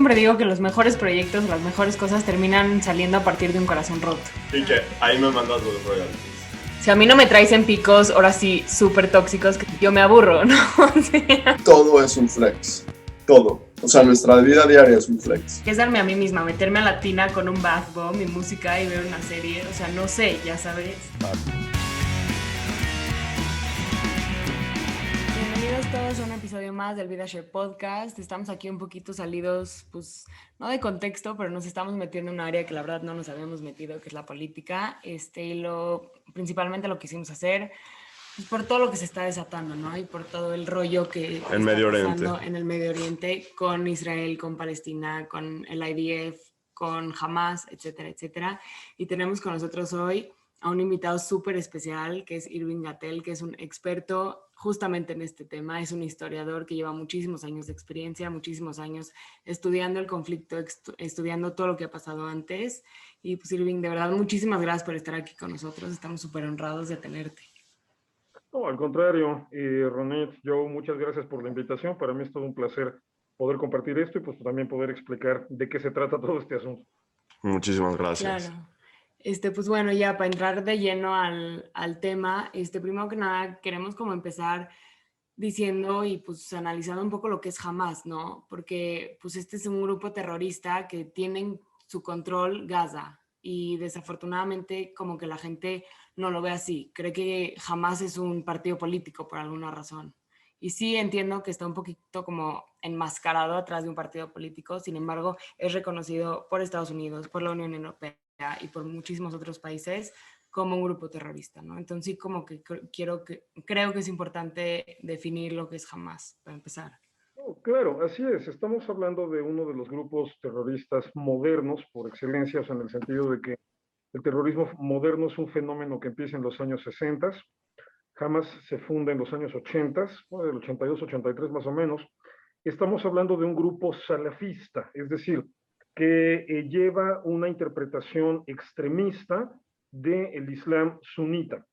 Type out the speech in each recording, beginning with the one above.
Siempre digo que los mejores proyectos, las mejores cosas terminan saliendo a partir de un corazón roto. Y que ahí me mandas los royalties. Si a mí no me traes en picos, ahora sí, súper tóxicos, que yo me aburro, ¿no? O sea, Todo es un flex. Todo. O sea, nuestra vida diaria es un flex. es darme a mí misma, meterme a la tina con un bath bomb y música y ver una serie. O sea, no sé, ya sabes. Bienvenidos todos a un episodio más del VidaShare Podcast. Estamos aquí un poquito salidos, pues, no de contexto, pero nos estamos metiendo en un área que la verdad no nos habíamos metido, que es la política. Y principalmente lo quisimos hacer pues, por todo lo que se está desatando, ¿no? Y por todo el rollo que está pasando en el Medio Oriente con Israel, con Palestina, con el IDF, con Hamas, etcétera, etcétera. Y tenemos con nosotros hoy a un invitado súper especial, que es Irving Gatell, que es un experto justamente en este tema. Es un historiador que lleva muchísimos años de experiencia, muchísimos años estudiando el conflicto, estudiando todo lo que ha pasado antes. Y pues Irving, de verdad, muchísimas gracias por estar aquí con nosotros. Estamos súper honrados de tenerte. No, al contrario, Ronit, yo muchas gracias por la invitación. Para mí es todo un placer poder compartir esto y pues también poder explicar de qué se trata todo este asunto. Muchísimas gracias. Claro. Pues bueno, ya para entrar de lleno al tema, primero que nada queremos como empezar diciendo y pues analizando un poco lo que es Hamas, ¿no? Porque pues este es un grupo terrorista que tienen su control Gaza y desafortunadamente como que la gente no lo ve así, cree que Hamas es un partido político por alguna razón. Y sí entiendo que está un poquito como enmascarado atrás de un partido político, sin embargo es reconocido por Estados Unidos, por la Unión Europea y por muchísimos otros países como un grupo terrorista, ¿no? Entonces sí como que creo que es importante definir lo que es Hamas, para empezar. Oh, claro, así es. Estamos hablando de uno de los grupos terroristas modernos por excelencia, o sea, en el sentido de que el terrorismo moderno es un fenómeno que empieza en los años 60. Hamas se funda en los años 80, bueno, del 82, 83 más o menos. Estamos hablando de un grupo salafista, es decir, que lleva una interpretación extremista del Islam sunita.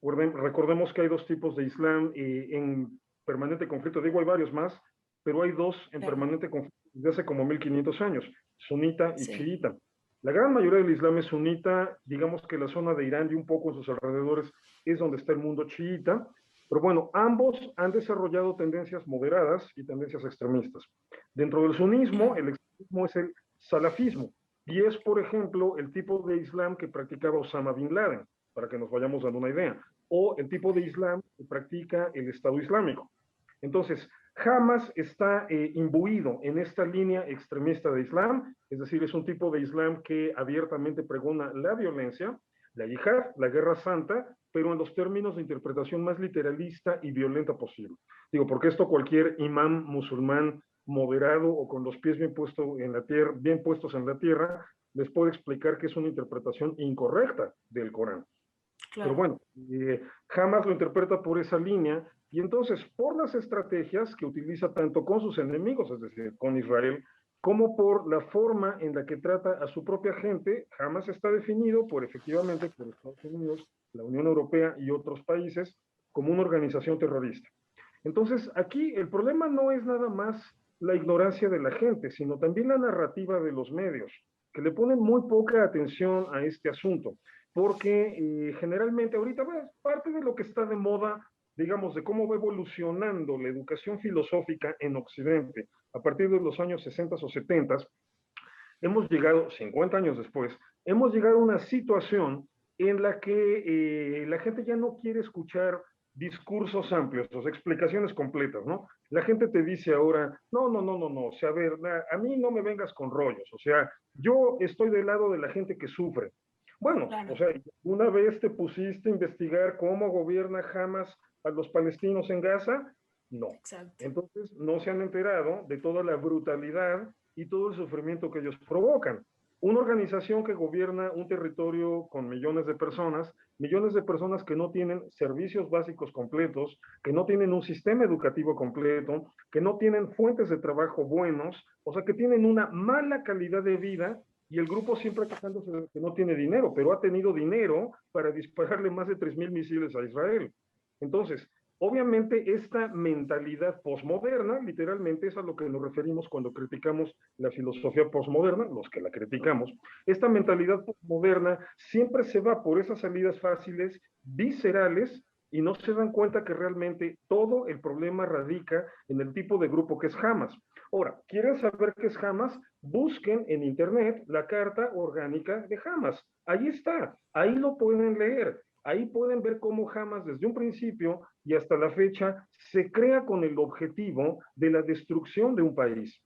Recordemos que hay dos tipos de Islam en permanente conflicto. Digo, hay varios más, pero hay dos en permanente conflicto desde hace como 1500 años, sunita y chiita. La gran mayoría del Islam es sunita, digamos que la zona de Irán y un poco en sus alrededores es donde está el mundo chiita, pero bueno, ambos han desarrollado tendencias moderadas y tendencias extremistas. Dentro del sunismo, el extremismo es el salafismo, y es, por ejemplo, el tipo de Islam que practicaba Osama Bin Laden, para que nos vayamos dando una idea, o el tipo de Islam que practica el Estado Islámico. Entonces, Hamas está imbuido en esta línea extremista de Islam, es decir, es un tipo de Islam que abiertamente pregona la violencia, la yihad, la guerra santa, pero en los términos de interpretación más literalista y violenta posible. Digo, porque esto cualquier imán musulmán moderado o con los pies bien puestos en la tierra, bien puestos en la tierra, les puede explicar que es una interpretación incorrecta del Corán. Claro. Pero bueno, Hamas lo interpreta por esa línea y entonces por las estrategias que utiliza tanto con sus enemigos, es decir, con Israel, como por la forma en la que trata a su propia gente. Hamas está definido por efectivamente por Estados Unidos, la Unión Europea y otros países como una organización terrorista. Entonces aquí el problema no es nada más la ignorancia de la gente, sino también la narrativa de los medios, que le ponen muy poca atención a este asunto, porque generalmente ahorita pues, parte de lo que está de moda, digamos, de cómo va evolucionando la educación filosófica en Occidente a partir de los años 60 o 70, hemos llegado, 50 años después, hemos llegado a una situación en la que la gente ya no quiere escuchar discursos amplios, o sea, explicaciones completas, ¿no? La gente te dice ahora, no, o sea, a ver, a mí no me vengas con rollos, o sea, yo estoy del lado de la gente que sufre. Bueno, claro. O sea, una vez te pusiste a investigar cómo gobierna Hamas a los palestinos en Gaza, no. Exacto. Entonces, no se han enterado de toda la brutalidad y todo el sufrimiento que ellos provocan. Una organización que gobierna un territorio con millones de personas que no tienen servicios básicos completos, que no tienen un sistema educativo completo, que no tienen fuentes de trabajo buenos, o sea, que tienen una mala calidad de vida, y el grupo siempre quejándose de que no tiene dinero, pero ha tenido dinero para dispararle más de 3,000 misiles a Israel. Entonces, Obviamente esta mentalidad posmoderna, literalmente es a lo que nos referimos cuando criticamos la filosofía posmoderna, los que la criticamos, esta mentalidad posmoderna siempre se va por esas salidas fáciles, viscerales, y no se dan cuenta que realmente todo el problema radica en el tipo de grupo que es Hamas. Ahora, ¿quieren saber qué es Hamas? Busquen en internet la Carta Orgánica de Hamas. Ahí está, ahí lo pueden leer. Ahí pueden ver cómo Hamas desde un principio y hasta la fecha se crea con el objetivo de la destrucción de un país.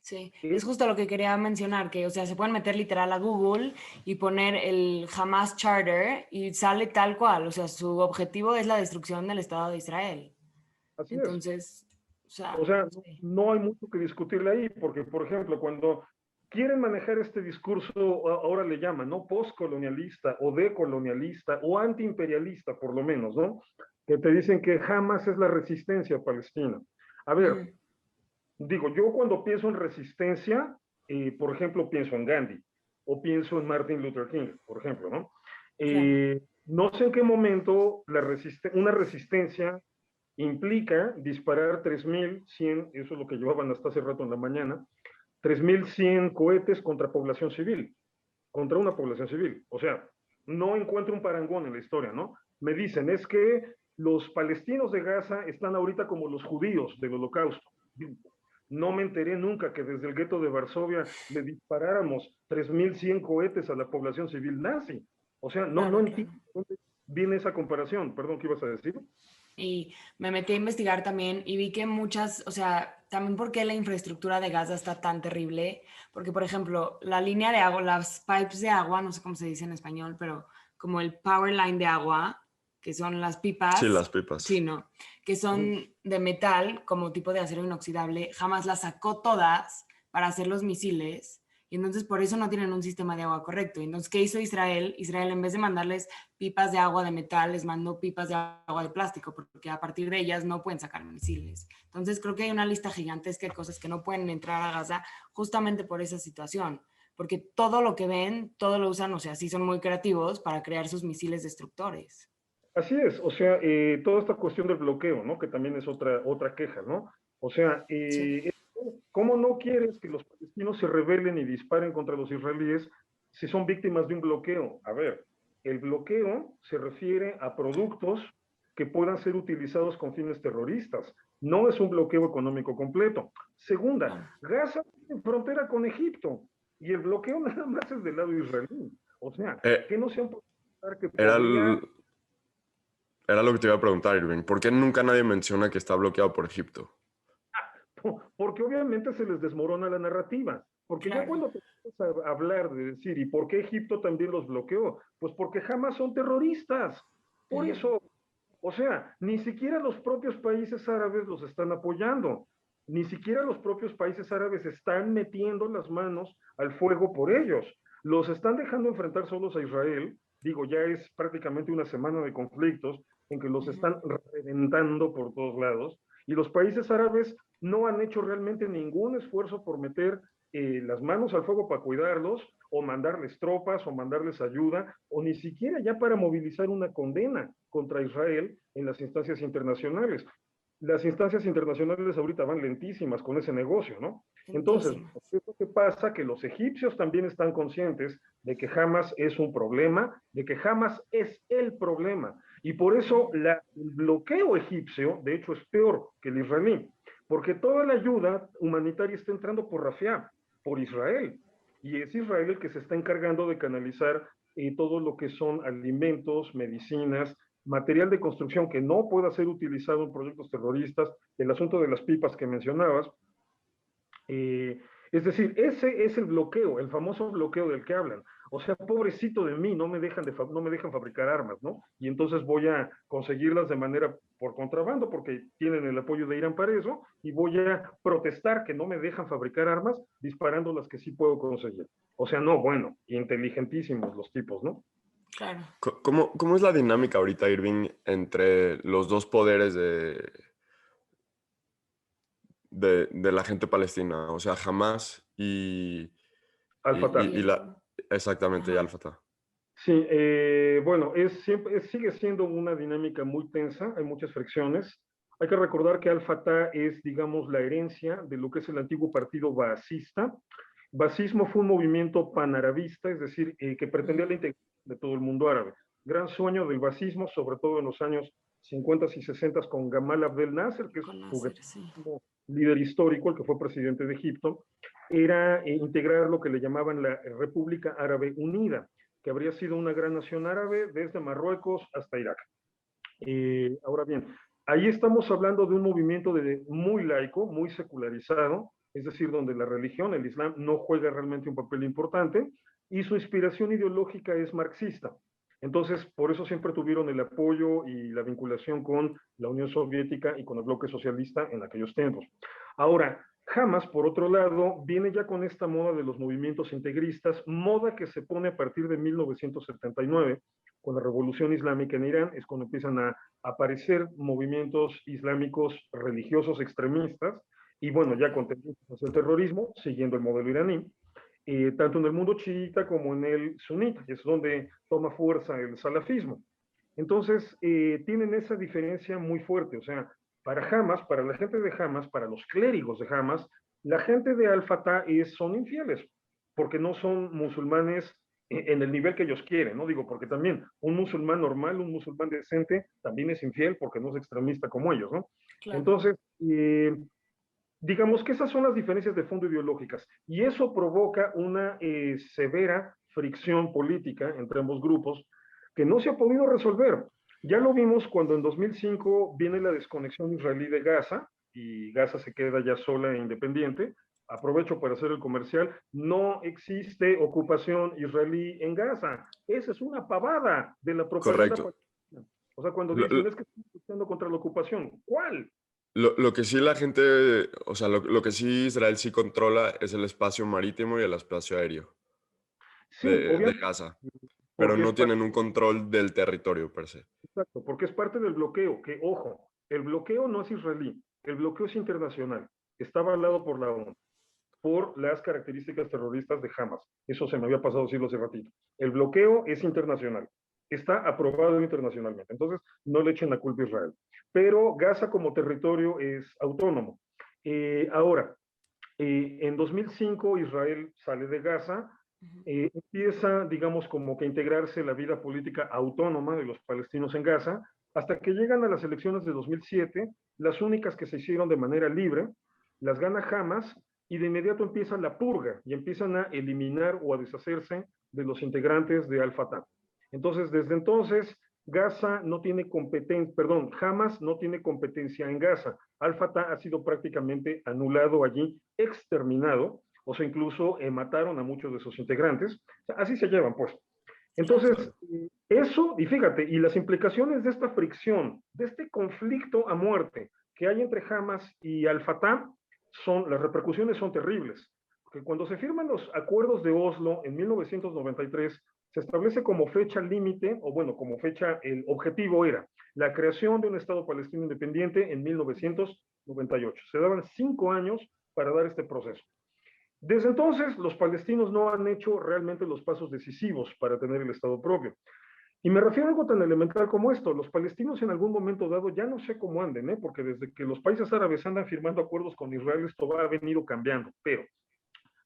Sí, es justo lo que quería mencionar, que, o sea, se pueden meter literal a Google y poner el Hamas Charter y sale tal cual, o sea, su objetivo es la destrucción del Estado de Israel. Así es. Entonces, O sea, sí. no hay mucho que discutirle ahí, porque, por ejemplo, cuando quieren manejar este discurso, ahora le llaman, ¿no? Postcolonialista o decolonialista o antiimperialista, por lo menos, ¿no? Que te dicen que jamás es la resistencia palestina. A ver, digo, yo cuando pienso en resistencia, por ejemplo, pienso en Gandhi o pienso en Martin Luther King, por ejemplo, ¿no? Claro. No sé en qué momento una resistencia implica disparar 3.100, eso es lo que llevaban hasta hace rato en la mañana, 3.100 cohetes contra población civil, contra una población civil. O sea, no encuentro un parangón en la historia, ¿no? Me dicen, es que los palestinos de Gaza están ahorita como los judíos del Holocausto. No me enteré nunca que desde el gueto de Varsovia le disparáramos 3.100 cohetes a la población civil nazi. O sea, no, Claro, no claro. entiendo dónde viene esa comparación. Perdón, ¿qué ibas a decir? Y me metí a investigar también y vi que muchas, o sea, también por qué la infraestructura de Gaza está tan terrible, porque por ejemplo, la línea de agua, las pipes de agua, no sé cómo se dice en español, pero como el power line de agua, que son las Sí, pipas, las pipas. sí, no, que son de metal, como tipo de acero inoxidable, jamás las sacó todas para hacer los misiles. Y entonces por eso no tienen un sistema de agua correcto. Entonces, ¿qué hizo Israel? Israel, en vez de mandarles pipas de agua de metal, les mandó pipas de agua de plástico, porque a partir de ellas no pueden sacar misiles. Entonces creo que hay una lista gigantesca de cosas que no pueden entrar a Gaza justamente por esa situación, porque todo lo que ven, todo lo usan, o sea, sí son muy creativos para crear sus misiles destructores. Así es, o sea, toda esta cuestión del bloqueo, ¿no? Que también es otra queja, ¿no? O sea, Sí. ¿cómo no quieres que los palestinos se rebelen y disparen contra los israelíes si son víctimas de un bloqueo? A ver, el bloqueo se refiere a productos que puedan ser utilizados con fines terroristas. No es un bloqueo económico completo. Segunda, Gaza tiene frontera con Egipto y el bloqueo nada más es del lado israelí. O sea, que no se han podido pensar que Era, podría. era lo que te iba a preguntar, Irving. ¿Por qué nunca nadie menciona que está bloqueado por Egipto? Porque obviamente se les desmorona la narrativa. Porque ya Claro. cuando te empiezas a hablar de decir, ¿y por qué Egipto también los bloqueó? Pues porque jamás son terroristas. Por eso, o sea, ni siquiera los propios países árabes los están apoyando. Ni siquiera los propios países árabes están metiendo las manos al fuego por ellos. Los están dejando enfrentar solos a Israel. Digo, ya es prácticamente una semana de conflictos en que los están reventando por todos lados. Y los países árabes no han hecho realmente ningún esfuerzo por meter las manos al fuego para cuidarlos, o mandarles tropas, o mandarles ayuda, o ni siquiera ya para movilizar una condena contra Israel en las instancias internacionales. Las instancias internacionales ahorita van lentísimas con ese negocio, ¿no? Entonces, Lentísimo. ¿qué es lo que pasa? Que los egipcios también están conscientes de que Hamas es un problema, de que Hamas es el problema. Y por eso el bloqueo egipcio, de hecho, es peor que el israelí, porque toda la ayuda humanitaria está entrando por Rafah, por Israel. Y es Israel el que se está encargando de canalizar todo lo que son alimentos, medicinas, material de construcción que no pueda ser utilizado en proyectos terroristas, el asunto de las pipas que mencionabas. Es decir, ese es el bloqueo, el famoso bloqueo del que hablan. O sea, pobrecito de mí, no me dejan fabricar armas, ¿no? Y entonces voy a conseguirlas de manera por contrabando, porque tienen el apoyo de Irán para eso, y voy a protestar que no me dejan fabricar armas disparando las que sí puedo conseguir. O sea, no, bueno, inteligentísimos los tipos, ¿no? Claro. ¿Cómo es la dinámica ahorita, Irving, entre los dos poderes de la gente palestina? O sea, Hamas Al Fatah. exactamente, y Al-Fatah. Sí, bueno, sigue siendo una dinámica muy tensa, hay muchas fricciones. Hay que recordar que Al-Fatah es, digamos, la herencia de lo que es el antiguo partido baasista. Baasismo fue un movimiento panarabista, es decir, que pretendía la integración de todo el mundo árabe. Gran sueño del baasismo, sobre todo en los años 50 y 60 con Gamal Abdel Nasser, que es Con su Nasser, sí. líder histórico, el que fue presidente de Egipto, era integrar lo que le llamaban la República Árabe Unida, que habría sido una gran nación árabe desde Marruecos hasta Irak. Ahora bien, ahí estamos hablando de un movimiento muy laico, muy secularizado, es decir, donde la religión, el Islam, no juega realmente un papel importante, y su inspiración ideológica es marxista. Entonces, por eso siempre tuvieron el apoyo y la vinculación con la Unión Soviética y con el bloque socialista en aquellos tiempos. Ahora, Hamas, por otro lado, viene ya con esta moda de los movimientos integristas, moda que se pone a partir de 1979, con la revolución islámica en Irán, es cuando empiezan a aparecer movimientos islámicos religiosos extremistas, y bueno, ya con tendencias hacia el terrorismo, siguiendo el modelo iraní, tanto en el mundo chiita como en el sunita, es donde toma fuerza el salafismo. Entonces, tienen esa diferencia muy fuerte, o sea, para Hamas, para la gente de Hamas, para los clérigos de Hamas, la gente de Al-Fatah son infieles, porque no son musulmanes en el nivel que ellos quieren, ¿no? Digo, porque también un musulmán normal, un musulmán decente, también es infiel porque no es extremista como ellos, ¿no? Claro. Entonces, digamos que esas son las diferencias de fondo ideológicas, y eso provoca una severa fricción política entre ambos grupos que no se ha podido resolver. Ya lo vimos cuando en 2005 viene la desconexión israelí de Gaza, y Gaza se queda ya sola e independiente. Aprovecho para hacer el comercial, no existe ocupación israelí en Gaza. Esa es una pavada de la propaganda Correcto. palestina. O sea, cuando Lo, dicen lo- es que estamos luchando contra la ocupación, ¿cuál? lo que sí la gente, o sea, lo que sí Israel sí controla es el espacio marítimo y el espacio aéreo Sí, de obviamente, Gaza, pero porque es no parte, tienen un control del territorio per se. exacto, porque es parte del bloqueo, que ojo, el bloqueo no es israelí, el bloqueo es internacional, está avalado por la ONU, por las características terroristas de Hamas. Eso se me había pasado decirlo hace ratito. El bloqueo es internacional, está aprobado internacionalmente, entonces no le echen la culpa a Israel. Pero Gaza como territorio es autónomo. Ahora, en 2005 Israel sale de Gaza, empieza, digamos, como que a integrarse la vida política autónoma de los palestinos en Gaza, hasta que llegan a las elecciones de 2007, las únicas que se hicieron de manera libre, las gana Hamas, y de inmediato empieza la purga y empiezan a eliminar o a deshacerse de los integrantes de Al-Fatah. Entonces, desde entonces, Gaza no tiene competencia, perdón, Hamas no tiene competencia en Gaza. Al-Fatah ha sido prácticamente anulado allí, exterminado, o sea, incluso mataron a muchos de sus integrantes. O sea, así se llevan, pues. Entonces, Claro. eso, y fíjate, y las implicaciones de esta fricción, de este conflicto a muerte que hay entre Hamas y Al-Fatah, las repercusiones son terribles. Porque cuando se firman los acuerdos de Oslo en 1993, se establece como fecha límite, o bueno, como fecha, el objetivo era la creación de un Estado palestino independiente en 1998. Se daban 5 años para dar este proceso. Desde entonces, los palestinos no han hecho realmente los pasos decisivos para tener el Estado propio. Y me refiero a algo tan elemental como esto. Los palestinos en algún momento dado, ya no sé cómo anden, porque desde que los países árabes andan firmando acuerdos con Israel, esto ha venido cambiando. Pero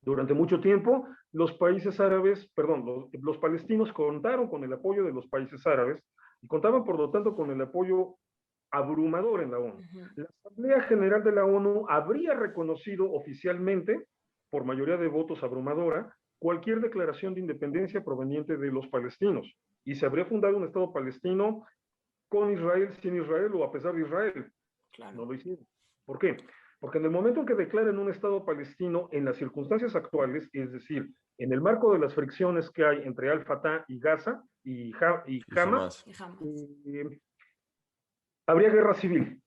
durante mucho tiempo, los países árabes, perdón, los palestinos contaron con el apoyo de los países árabes y contaban, por lo tanto, con el apoyo abrumador en la ONU. La Asamblea General de la ONU habría reconocido oficialmente, por mayoría de votos abrumadora, cualquier declaración de independencia proveniente de los palestinos, y se habría fundado un Estado palestino con Israel, sin Israel o a pesar de Israel. Claro. No lo hicieron. ¿Por qué? Porque en el momento en que declaren un Estado palestino, en las circunstancias actuales, es decir, en el marco de las fricciones que hay entre Al-Fatah y Gaza y Hamas, habría guerra civil.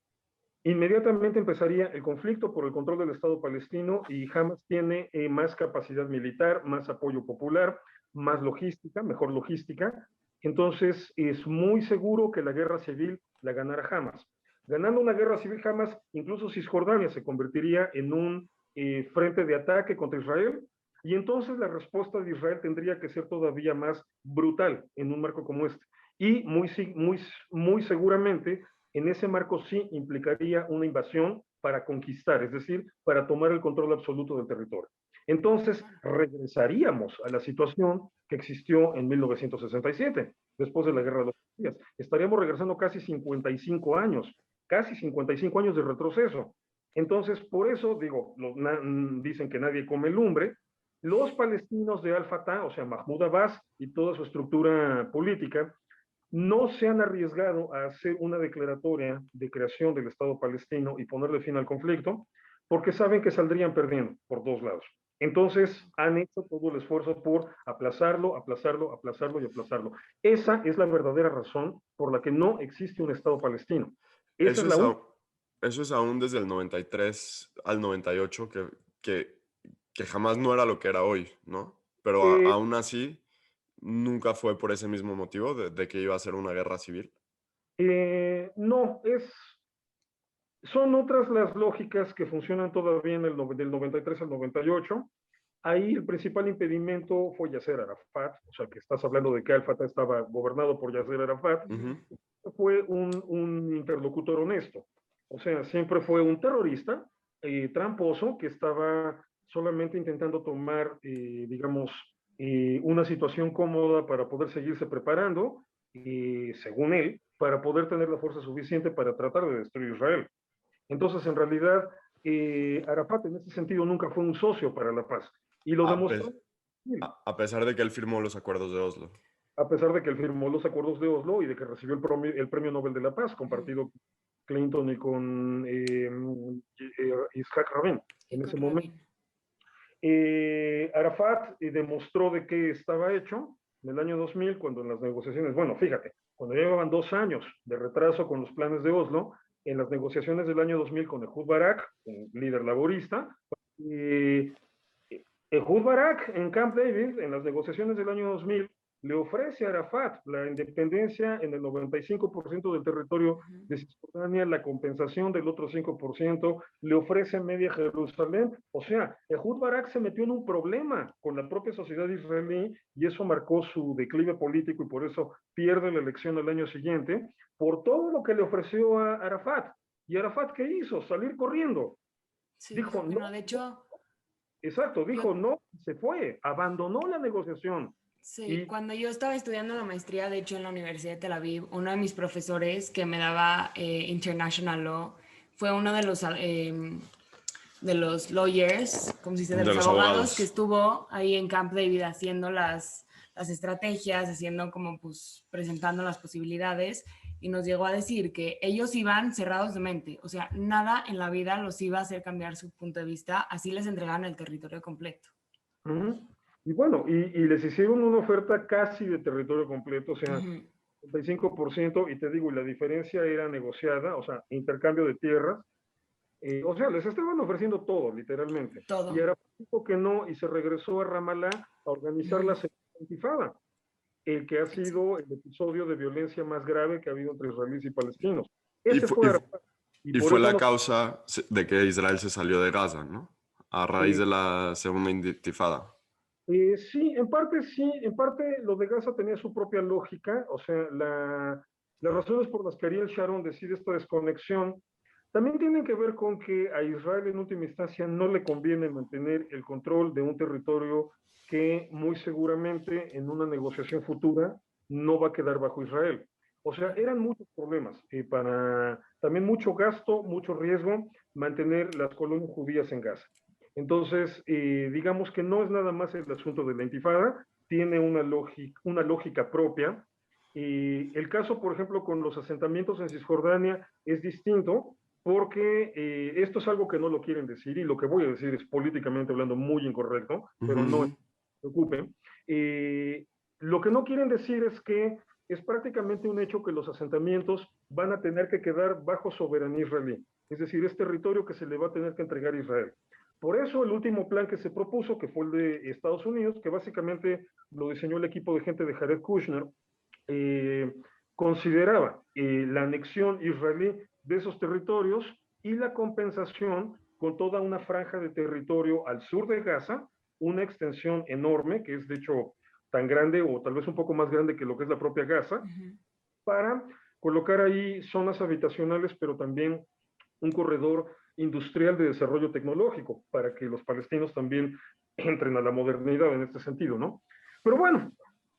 Inmediatamente empezaría el conflicto por el control del Estado palestino, y Hamas tiene más capacidad militar, más apoyo popular, más logística, mejor logística. Entonces es muy seguro que la guerra civil la ganara Hamas. Ganando una guerra civil Hamas, incluso Cisjordania se convertiría en un frente de ataque contra Israel, Y entonces la respuesta de Israel tendría que ser todavía más brutal en un marco como este. Y muy seguramente en ese marco sí implicaría una invasión para conquistar, es decir, para tomar el control absoluto del territorio. Entonces regresaríamos a la situación que existió en 1967, después de la Guerra de los Días. Estaríamos regresando casi 55 años de retroceso. Entonces, por eso digo, dicen que nadie come lumbre. Los palestinos de Al-Fatah, o sea, Mahmoud Abbas y toda su estructura política, no se han arriesgado a hacer una declaratoria de creación del Estado palestino y ponerle fin al conflicto, porque saben que saldrían perdiendo por dos lados. Entonces han hecho todo el esfuerzo por aplazarlo, aplazarlo, aplazarlo y aplazarlo. Esa es la verdadera razón por la que no existe un Estado palestino. Esa Eso es es, la única. eso es aún desde el 93 al 98, que jamás no era lo que era hoy, ¿no? Pero Eh, aún así, nunca fue por ese mismo motivo de que iba a ser una guerra civil. no, son otras las lógicas que funcionan todavía del 93 al 98. Ahí el principal impedimento fue Yasser Arafat, o sea que estás hablando de que Al-Fatah estaba gobernado por Yasser Arafat, Ujú. fue un interlocutor honesto, o sea, siempre fue un terrorista tramposo que estaba solamente intentando tomar, digamos, una situación cómoda para poder seguirse preparando, según él, para poder tener la fuerza suficiente para tratar de destruir Israel. Entonces, en realidad, Arafat en ese sentido nunca fue un socio para la paz. Y lo A, demostró pe- a pesar de que él firmó los acuerdos de Oslo. a pesar de que él firmó los acuerdos de Oslo y de que recibió el premio Nobel de la Paz, compartido con Clinton y con Isaac Rabin en ese momento. Arafat demostró de qué estaba hecho en el año 2000, cuando en las negociaciones, bueno, fíjate, cuando ya llevaban 2 años de retraso con los planes de Oslo, en las negociaciones del año 2000 con Ehud Barak, un líder laborista, eh, Ehud Barak en Camp David, en las negociaciones del año 2000, le ofrece a Arafat la independencia en el 95% del territorio de Cisjordania, la compensación del otro 5%, le ofrece media Jerusalén. O sea, Ehud Barak se metió en un problema con la propia sociedad israelí y eso marcó su declive político y por eso pierde la elección el año siguiente, por todo lo que le ofreció a Arafat. ¿Y Arafat qué hizo? Salir corriendo. Sí, Dijo, no, bueno, de hecho, exacto, yo, dijo no, se fue, abandonó la negociación. sí, Y cuando yo estaba estudiando la maestría, de hecho, en la Universidad de Tel Aviv, uno de mis profesores que me daba International Law fue uno de los lawyers, como se dice, de De los los abogados que abogados. estuvo ahí en Camp David haciendo las estrategias, haciendo como pues presentando las posibilidades y nos llegó a decir que ellos iban cerrados de mente, o sea, nada en la vida los iba a hacer cambiar su punto de vista, así les entregaban el territorio completo. y bueno, y les hicieron una oferta casi de territorio completo, o sea, 35%, y te digo, y la diferencia era negociada, o sea, intercambio de tierras, o sea, les estaban ofreciendo todo, literalmente. Y Todo. era poco que no, y se regresó a Ramallah a organizar la segunda intifada, el que ha Exacto. sido el episodio de violencia más grave que ha habido entre israelíes y palestinos. Y, Ese fu- fue y, Arafat, y y por fue eso la no. causa de que Israel se salió de Gaza, ¿no? A raíz de la segunda intifada. Sí, en parte lo de Gaza tenía su propia lógica, o sea, las razones por las que Ariel Sharon decide esta desconexión también tienen que ver con que a Israel en última instancia no le conviene mantener el control de un territorio que muy seguramente en una negociación futura no va a quedar bajo Israel. O sea, eran muchos problemas, también mucho gasto, mucho riesgo mantener las colonias judías en Gaza. Entonces, digamos que no es nada más el asunto de la intifada, tiene una lógica propia. El caso, por ejemplo, con los asentamientos en Cisjordania es distinto porque esto es algo que no lo quieren decir y lo que voy a decir es políticamente hablando muy incorrecto, pero no se preocupen. Lo que no quieren decir es que es prácticamente un hecho que los asentamientos van a tener que quedar bajo soberanía israelí, es decir, es territorio que se le va a tener que entregar a Israel. Por eso el último plan que se propuso, que fue el de Estados Unidos, que básicamente lo diseñó el equipo de gente de Jared Kushner, eh, consideraba la anexión israelí de esos territorios y la compensación con toda una franja de territorio al sur de Gaza, una extensión enorme, que es de hecho tan grande o tal vez un poco más grande que lo que es la propia Gaza, para colocar ahí zonas habitacionales, pero también un corredor industrial de desarrollo tecnológico, para que los palestinos también entren a la modernidad en este sentido, ¿no? Pero bueno,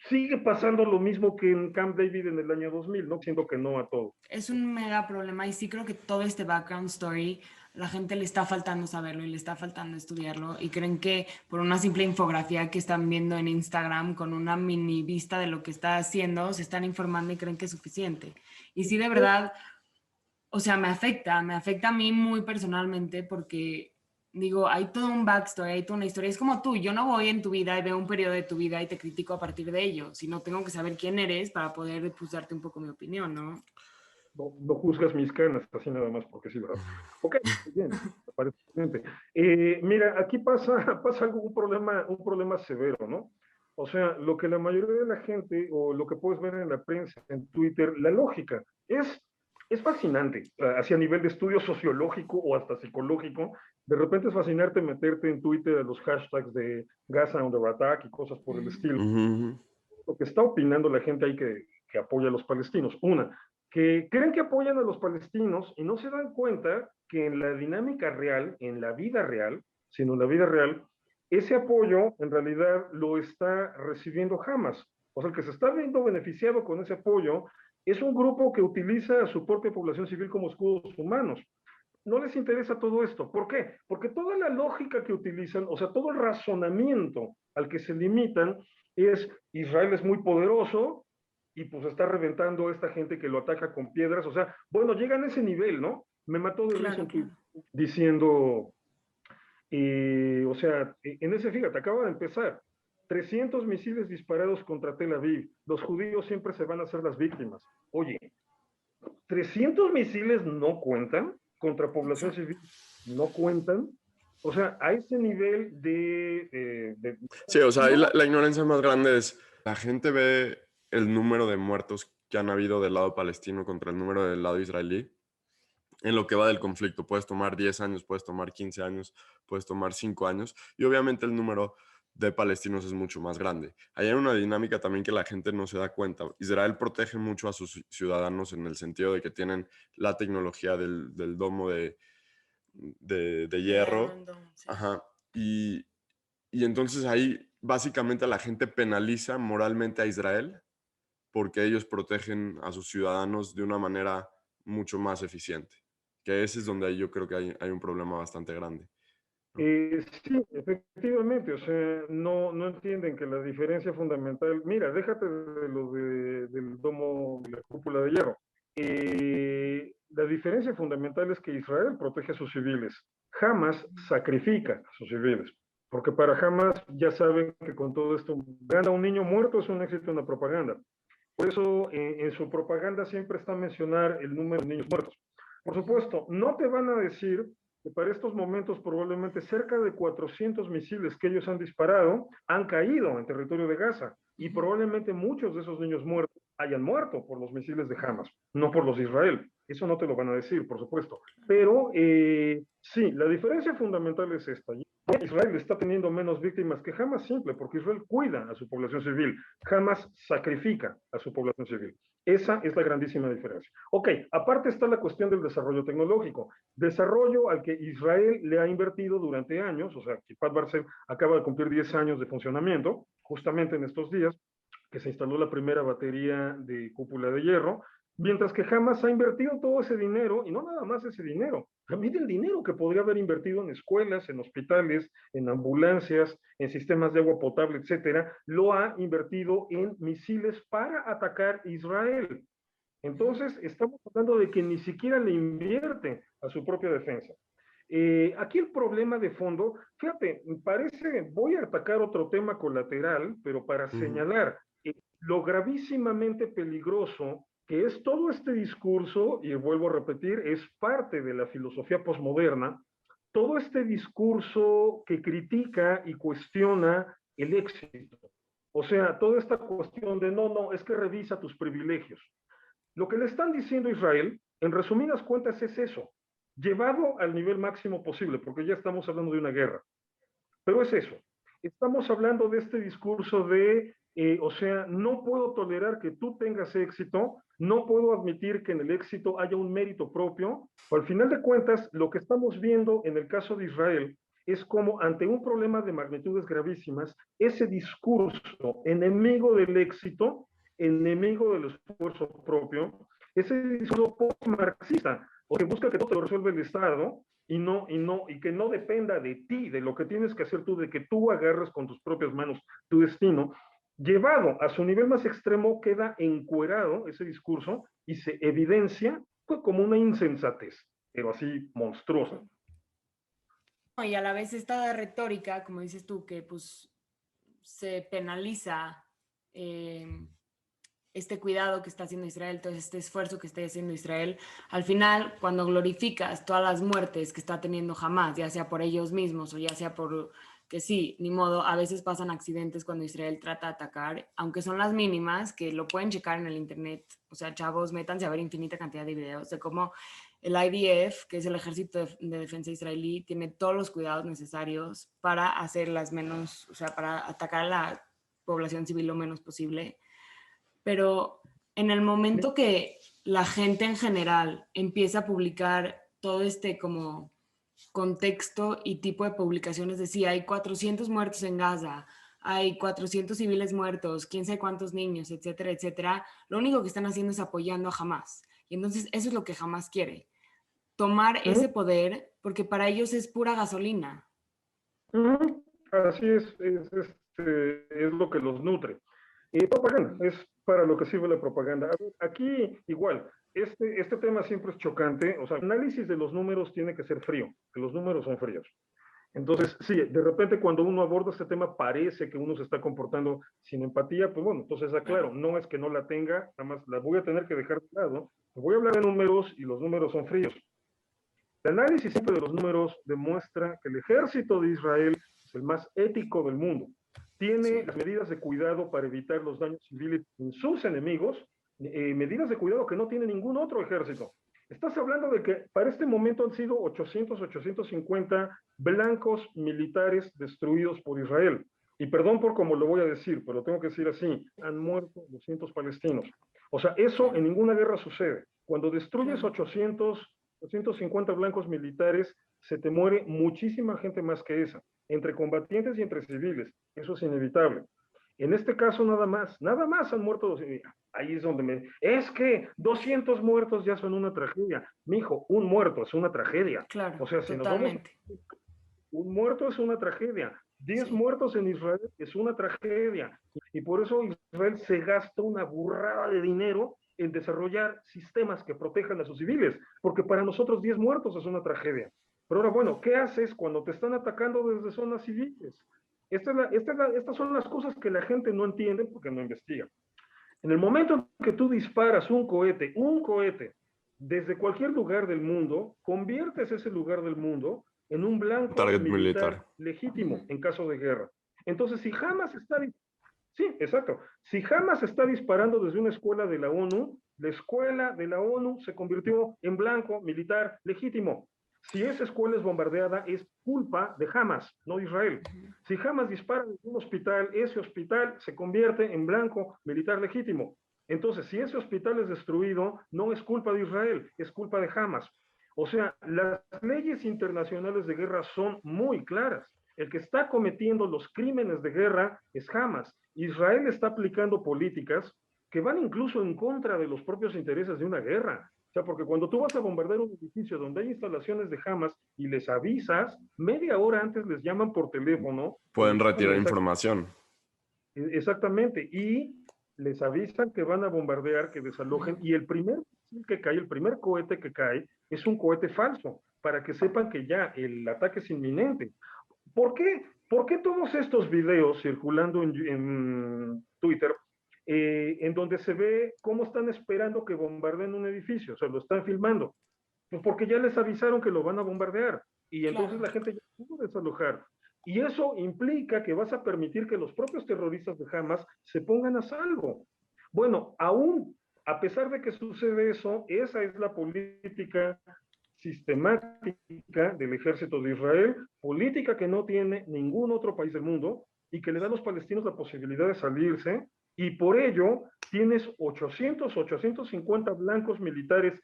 sigue pasando lo mismo que en Camp David en el año 2000, ¿no? Siento que no a todo. Es un mega problema y sí creo que todo este background story la gente le está faltando saberlo y le está faltando estudiarlo y creen que por una simple infografía que están viendo en Instagram con una mini vista de lo que está haciendo se están informando y creen que es suficiente. Y sí, de verdad, o sea, me afecta a mí muy personalmente porque digo, hay todo un backstory, hay toda una historia. Es como tú, yo no voy en tu vida y veo un periodo de tu vida y te critico a partir de ello, sino tengo que saber quién eres para poder pues, darte un poco mi opinión, ¿no? No juzgas mis canas, así nada más porque sí, ¿verdad? Ok, bien, me parece excelente. Mira, aquí pasa algo, un problema severo, ¿no? O sea, lo que la mayoría de la gente, o lo que puedes ver en la prensa, en Twitter, la lógica, es fascinante, hacia nivel de estudio sociológico o hasta psicológico. De repente es fascinante meterte en Twitter a los hashtags de Gaza under attack y cosas por el estilo. Lo que está opinando la gente ahí que apoya a los palestinos. Una, que creen que apoyan a los palestinos y no se dan cuenta que en la dinámica real, en la vida real, sino en la vida real, ese apoyo en realidad lo está recibiendo Hamas. O sea, el que se está viendo beneficiado con ese apoyo es un grupo que utiliza a su propia población civil como escudos humanos. No les interesa todo esto. ¿Por qué? Porque toda la lógica que utilizan, o sea, todo el razonamiento al que se limitan es Israel es muy poderoso y pues está reventando a esta gente que lo ataca con piedras. O sea, bueno, llegan a ese nivel, ¿no? Me mató de risa un tuit diciendo, o sea, en ese, fíjate, acaba de empezar. 300 misiles disparados contra Tel Aviv. Los judíos siempre se van a hacer las víctimas. Oye, 300 misiles no cuentan contra población civil, no cuentan. O sea, a ese nivel de... Sí, o sea, ahí la ignorancia más grande es, la gente ve el número de muertos que han habido del lado palestino contra el número del lado israelí en lo que va del conflicto. Puedes tomar 10 años, puedes tomar 15 años, puedes tomar 5 años, y obviamente el número de palestinos es mucho más grande. Hay una dinámica también que la gente no se da cuenta. Israel protege mucho a sus ciudadanos en el sentido de que tienen la tecnología del domo de hierro. Sí. Ajá. Y entonces ahí básicamente la gente penaliza moralmente a Israel porque ellos protegen a sus ciudadanos de una manera mucho más eficiente. Que ese es donde yo creo que hay un problema bastante grande. Sí, efectivamente, o sea, no entienden que la diferencia fundamental, mira, déjate de lo del domo, de la cúpula de hierro. La diferencia fundamental es que Israel protege a sus civiles, Hamas sacrifica a sus civiles, porque para Hamas ya saben que con todo esto, gana un niño muerto es un éxito en la propaganda. Por eso en su propaganda siempre está a mencionar el número de niños muertos. Por supuesto, no te van a decir que para estos momentos probablemente cerca de 400 misiles que ellos han disparado han caído en territorio de Gaza y probablemente muchos de esos niños muertos hayan muerto por los misiles de Hamas, no por los de Israel. Eso no te lo van a decir, por supuesto. Pero sí, la diferencia fundamental es esta. Israel está teniendo menos víctimas que Hamas simple, porque Israel cuida a su población civil, Hamas sacrifica a su población civil. Esa es la grandísima diferencia. Ok, aparte está la cuestión del desarrollo tecnológico, desarrollo al que Israel le ha invertido durante años, o sea, Kippat Barcel acaba de cumplir 10 años de funcionamiento, justamente en estos días, que se instaló la primera batería de cúpula de hierro, mientras que Hamas ha invertido todo ese dinero, y no nada más ese dinero, también el dinero que podría haber invertido en escuelas, en hospitales, en ambulancias, en sistemas de agua potable, etcétera, lo ha invertido en misiles para atacar Israel. Entonces, estamos hablando de que ni siquiera le invierte a su propia defensa. Aquí el problema de fondo, fíjate, parece, voy a atacar otro tema colateral, pero para señalar lo gravísimamente peligroso que es todo este discurso, y vuelvo a repetir, es parte de la filosofía posmoderna, todo este discurso que critica y cuestiona el éxito. O sea, toda esta cuestión de no, es que revisa tus privilegios. Lo que le están diciendo a Israel, en resumidas cuentas, es eso, llevado al nivel máximo posible, porque ya estamos hablando de una guerra. Pero es eso. estamos hablando de este discurso de, o sea, no puedo tolerar que tú tengas éxito, no puedo admitir que en el éxito haya un mérito propio. Al final de cuentas, lo que estamos viendo en el caso de Israel es como ante un problema de magnitudes gravísimas, ese discurso enemigo del éxito, enemigo del esfuerzo propio, ese discurso post-marxista, o que busca que todo lo resuelva el Estado, y que no dependa de ti, de lo que tienes que hacer tú, de que tú agarres con tus propias manos tu destino, llevado a su nivel más extremo, queda encuerado ese discurso y se evidencia pues, como una insensatez, pero así monstruosa. Y a la vez esta retórica, como dices tú, que pues se penaliza este cuidado que está haciendo Israel, todo este esfuerzo que está haciendo Israel, al final, cuando glorificas todas las muertes que está teniendo Hamás, ya sea por ellos mismos o ya sea por que sí, ni modo, a veces pasan accidentes cuando Israel trata de atacar, aunque son las mínimas, que lo pueden checar en el internet, o sea, chavos, métanse a ver infinita cantidad de videos de cómo el IDF, que es el Ejército de Defensa Israelí, tiene todos los cuidados necesarios para hacer las menos, o sea, para atacar a la población civil lo menos posible. Pero en el momento que la gente en general empieza a publicar todo este como contexto y tipo de publicaciones, decía, hay 400 muertos en Gaza, hay 400 civiles muertos, quién sabe cuántos niños, etcétera, etcétera, lo único que están haciendo es apoyando a Hamás. Y entonces eso es lo que Hamás quiere, tomar ese poder, porque para ellos es pura gasolina. Así es lo que los nutre. Propaganda, es para lo que sirve la propaganda. A ver, aquí igual, este tema siempre es chocante, o sea, el análisis de los números tiene que ser frío, que los números son fríos. Entonces, sí, de repente cuando uno aborda este tema parece que uno se está comportando sin empatía, pues bueno, entonces aclaro, no es que no la tenga, nada más la voy a tener que dejar de lado, voy a hablar de números y los números son fríos. El análisis siempre de los números demuestra que el ejército de Israel es el más ético del mundo. Tiene las medidas de cuidado para evitar los daños civiles en sus enemigos, medidas de cuidado que no tiene ningún otro ejército. Estás hablando de que para este momento han sido 800, 850 blancos militares destruidos por Israel. Y perdón por cómo lo voy a decir, pero lo tengo que decir así, han muerto 200 palestinos. O sea, eso en ninguna guerra sucede. Cuando destruyes 850 blancos militares, se te muere muchísima gente más que esa, entre combatientes y entre civiles. Eso es inevitable. En este caso, nada más han muerto. Ahí es donde es que 200 muertos ya son una tragedia. Mijo, un muerto es una tragedia. Claro, o sea, si totalmente. Un muerto es una tragedia. 10 muertos en Israel es una tragedia. Y por eso Israel se gasta una burrada de dinero en desarrollar sistemas que protejan a sus civiles, porque para nosotros 10 muertos es una tragedia. Pero ahora, bueno, ¿qué haces cuando te están atacando desde zonas civiles? Estas son las cosas que la gente no entiende porque no investiga. En el momento en que tú disparas un cohete, desde cualquier lugar del mundo, conviertes ese lugar del mundo en un blanco militar legítimo en caso de guerra. Entonces, si Hamas está... Sí, exacto. Si Hamas está disparando desde una escuela de la ONU, la escuela de la ONU se convirtió en blanco militar legítimo. Si esa escuela es bombardeada, es culpa de Hamas, no de Israel. Si Hamas dispara en un hospital, ese hospital se convierte en blanco militar legítimo. Entonces, si ese hospital es destruido, no es culpa de Israel, es culpa de Hamas. O sea, las leyes internacionales de guerra son muy claras. El que está cometiendo los crímenes de guerra es Hamas. Israel está aplicando políticas que van incluso en contra de los propios intereses de una guerra. O sea, porque cuando tú vas a bombardear un edificio donde hay instalaciones de Hamas y les avisas, media hora antes les llaman por teléfono. Pueden retirar información. Exactamente. Y les avisan que van a bombardear, que desalojen. Y el primer cohete que cae, es un cohete falso, para que sepan que ya el ataque es inminente. ¿Por qué todos estos videos circulando en Twitter, en donde se ve cómo están esperando que bombardeen un edificio? O sea, lo están filmando. Pues porque ya les avisaron que lo van a bombardear. Y entonces la gente ya pudo desalojar. Y eso implica que vas a permitir que los propios terroristas de Hamas se pongan a salvo. Bueno, aún a pesar de que sucede eso, esa es la política sistemática del ejército de Israel, política que no tiene ningún otro país del mundo y que le da a los palestinos la posibilidad de salirse, y por ello tienes 850 blancos militares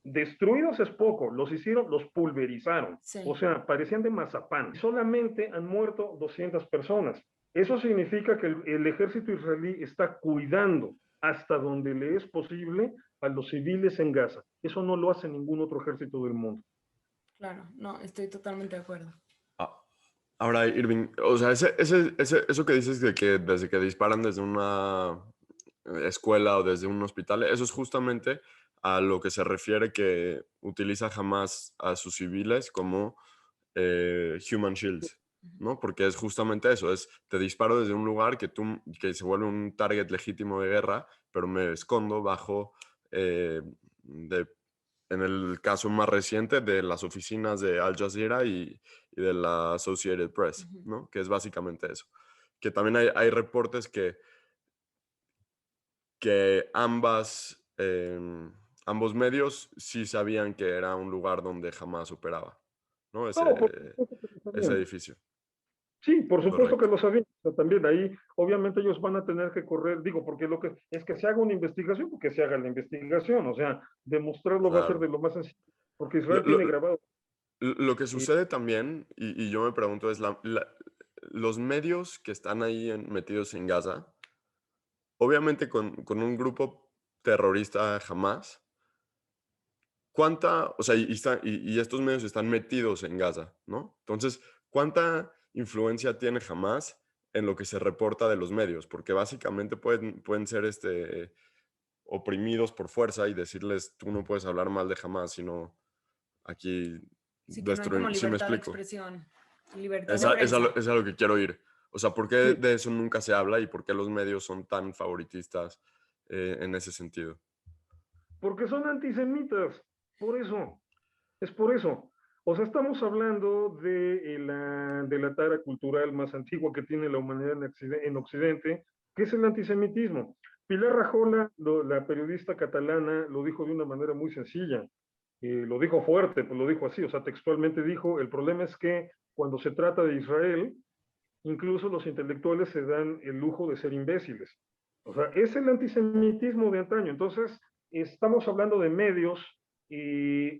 destruidos. Es poco, los hicieron, los pulverizaron, Sí. o sea, parecían de mazapán. Solamente han muerto 200 personas. Eso significa que el ejército israelí está cuidando hasta donde le es posible a los civiles en Gaza. Eso no lo hace ningún otro ejército del mundo. Claro, no, estoy totalmente de acuerdo. Ahora, Irving, o sea, eso que dices de que desde que disparan desde una escuela o desde un hospital, eso es justamente a lo que se refiere que utiliza Hamas a sus civiles como human shields, ¿no? Porque es justamente eso, te disparo desde un lugar que se vuelve un target legítimo de guerra, pero me escondo bajo, en el caso más reciente, de las oficinas de Al Jazeera y de la Associated Press, ¿no? Que es básicamente eso. Que también hay reportes que ambos medios sí sabían que era un lugar donde jamás operaba, ¿no? No, por supuesto que lo Ese sabían. edificio. Sí, por supuesto que Correcto. lo sabían. O sea, también ahí, obviamente, ellos van a tener que correr, digo, porque lo que es que se haga una investigación, porque se haga la investigación, o sea, demostrarlo va a ser Claro. de lo más sencillo, porque Lo, Israel lo- tiene grabado. lo que sucede también, y yo me pregunto, es los medios que están ahí metidos en Gaza, obviamente con un grupo terrorista jamás, ¿cuánta, o sea, y estos medios están metidos en Gaza, ¿no? Entonces, ¿cuánta influencia tiene Hamas en lo que se reporta de los medios? Porque básicamente pueden ser oprimidos por fuerza y decirles, tú no puedes hablar mal de Hamas, sino aquí Sí, que no hay como destruir. ¿Sí me libertad de explico? expresión, libertad Es de a, es a lo, prensa. es a lo que quiero ir. O sea, ¿por qué Sí, de eso nunca se habla y por qué los medios son tan favoritistas en ese sentido? porque son antisemitas, por eso, es por eso. O sea, estamos hablando de la tara cultural más antigua que tiene la humanidad en Occidente, que es el antisemitismo. Pilar Rajola, la periodista catalana, lo dijo de una manera muy sencilla. Lo dijo fuerte, pues lo dijo así, o sea, textualmente dijo, el problema es que cuando se trata de Israel, incluso los intelectuales se dan el lujo de ser imbéciles. O sea, es el antisemitismo de antaño. Entonces, estamos hablando de medios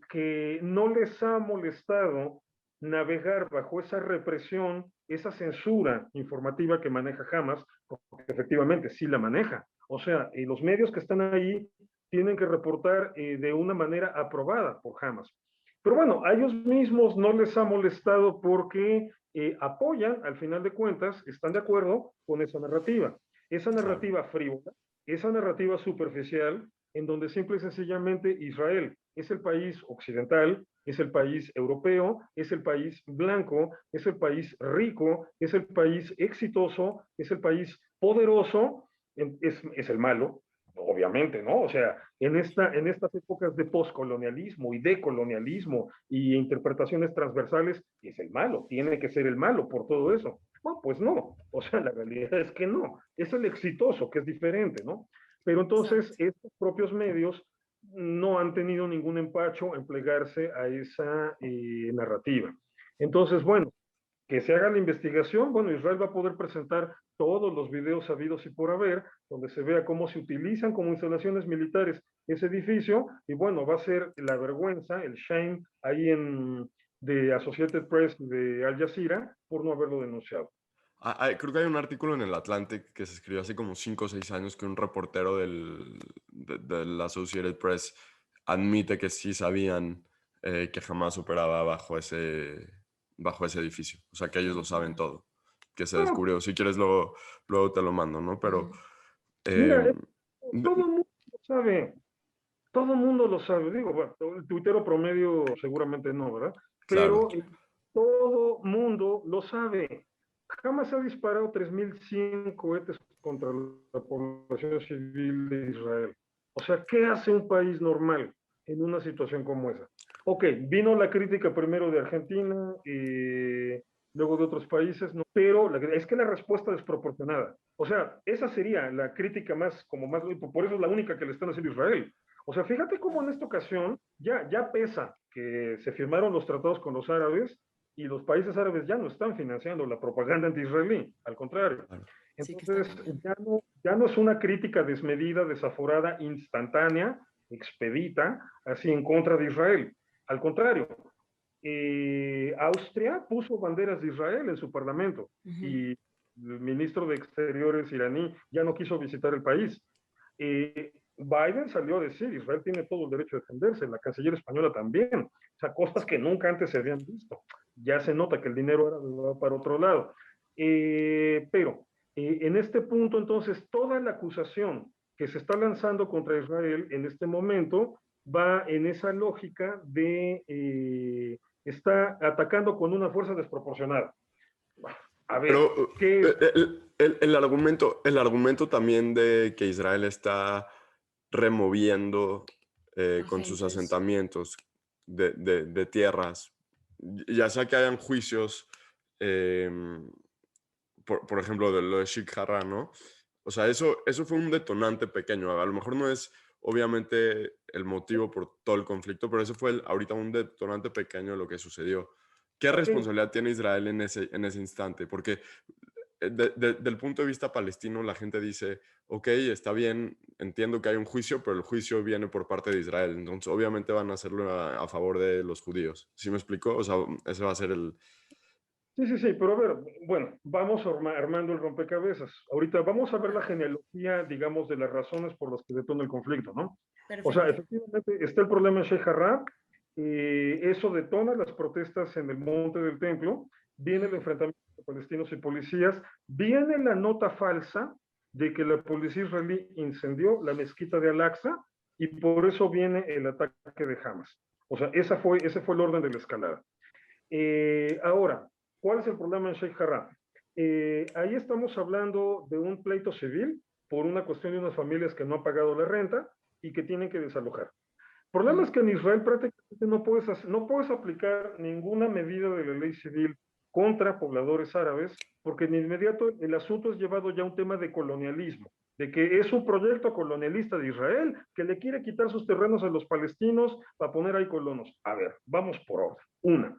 que no les ha molestado navegar bajo esa represión, esa censura informativa que maneja Hamas, porque efectivamente sí la maneja. O sea, los medios que están ahí tienen que reportar de una manera aprobada por Hamas. Pero bueno, a ellos mismos no les ha molestado porque apoyan, al final de cuentas, están de acuerdo con esa Claro. narrativa frívola, esa narrativa superficial, en donde simple y sencillamente Israel es el país occidental, es el país europeo, es el país blanco, es el país rico, es el país exitoso, es el país poderoso, es el malo, obviamente, ¿no? O sea, en estas épocas de poscolonialismo y decolonialismo y interpretaciones transversales, es el malo, tiene que ser el malo por todo eso. No, pues no, o sea, la realidad es que no, es el exitoso, que es diferente, ¿no? Pero entonces Exacto. estos propios medios no han tenido ningún empacho en plegarse a esa narrativa. Entonces, bueno, que se haga la investigación, bueno, Israel va a poder presentar todos los videos habidos y por haber, donde se vea cómo se utilizan como instalaciones militares ese edificio, y bueno, va a ser la vergüenza, el shame ahí de Associated Press de Al Jazeera por no haberlo denunciado. Creo que hay un artículo en el Atlantic que se escribió hace como 5 o 6 años que un reportero de la Associated Press admite que sí sabían que jamás operaba bajo ese edificio. O sea, que ellos lo saben todo, que se No, descubrió. Si quieres, luego te lo mando, ¿no? Pero Ujú. eh, mira, todo de- el mundo lo sabe, todo el mundo lo sabe. Digo, bueno, el tuitero promedio seguramente no, ¿verdad? claro. Pero todo mundo lo sabe. Jamás ha disparado 3.100 cohetes contra la población civil de Israel. O sea, ¿qué hace un país normal en una situación como esa? Ok, vino la crítica primero de Argentina y luego de otros países, no, pero es que la respuesta es desproporcionada. O sea, esa sería la crítica más, como más, por eso es la única que le están haciendo a Israel. O sea, fíjate cómo en esta ocasión ya pesa que se firmaron los tratados con los árabes y los países árabes ya no están financiando la propaganda anti-israelí, al contrario. Claro. Entonces, ya no es una crítica desmedida, desaforada, instantánea, expedita, así en contra de Israel. Al contrario, Austria puso banderas de Israel en su parlamento y el ministro de Exteriores iraní ya no quiso visitar el país. Biden salió a decir, Israel tiene todo el derecho a defenderse, la canciller española también, o sea, cosas que nunca antes se habían visto. Ya se nota que el dinero ahora va para otro lado. Pero en este punto, entonces, toda la acusación que se está lanzando contra Israel en este momento va en esa lógica de está atacando con una fuerza desproporcionada. A ver, Pero ¿qué? el argumento también de que Israel está removiendo con sus Agentes. asentamientos de tierras, ya sea que hayan juicios, por ejemplo, de lo de Sheikh Jarrah, ¿no? O sea, eso fue un detonante pequeño. A lo mejor no es obviamente el motivo por todo el conflicto, pero eso fue ahorita un detonante pequeño de lo que sucedió. ¿Qué responsabilidad tiene Israel en ese instante? Porque del punto de vista palestino, la gente dice, ok, está bien, entiendo que hay un juicio, pero el juicio viene por parte de Israel. Entonces, obviamente van a hacerlo a favor de los judíos. ¿Sí me explico? O sea, ese va a ser el... Sí, pero a ver, bueno, vamos armando el rompecabezas. Ahorita vamos a ver la genealogía, digamos, de las razones por las que detona el conflicto, ¿no? Perfecto. O sea, efectivamente está el problema en Sheikh Jarrah, eso detona las protestas en el Monte del Templo, viene el enfrentamiento de palestinos y policías, viene la nota falsa de que la policía israelí incendió la mezquita de Al-Aqsa y por eso viene el ataque de Hamas. O sea, ese fue el orden de la escalada. Ahora, ¿cuál es el problema en Sheikh Jarrah? Ahí estamos hablando de un pleito civil por una cuestión de unas familias que no han pagado la renta y que tienen que desalojar. El problema es que en Israel prácticamente no puedes aplicar ninguna medida de la ley civil contra pobladores árabes porque de inmediato el asunto es llevado ya a un tema de colonialismo, de que es un proyecto colonialista de Israel que le quiere quitar sus terrenos a los palestinos para poner ahí colonos. A ver, vamos por orden. Una,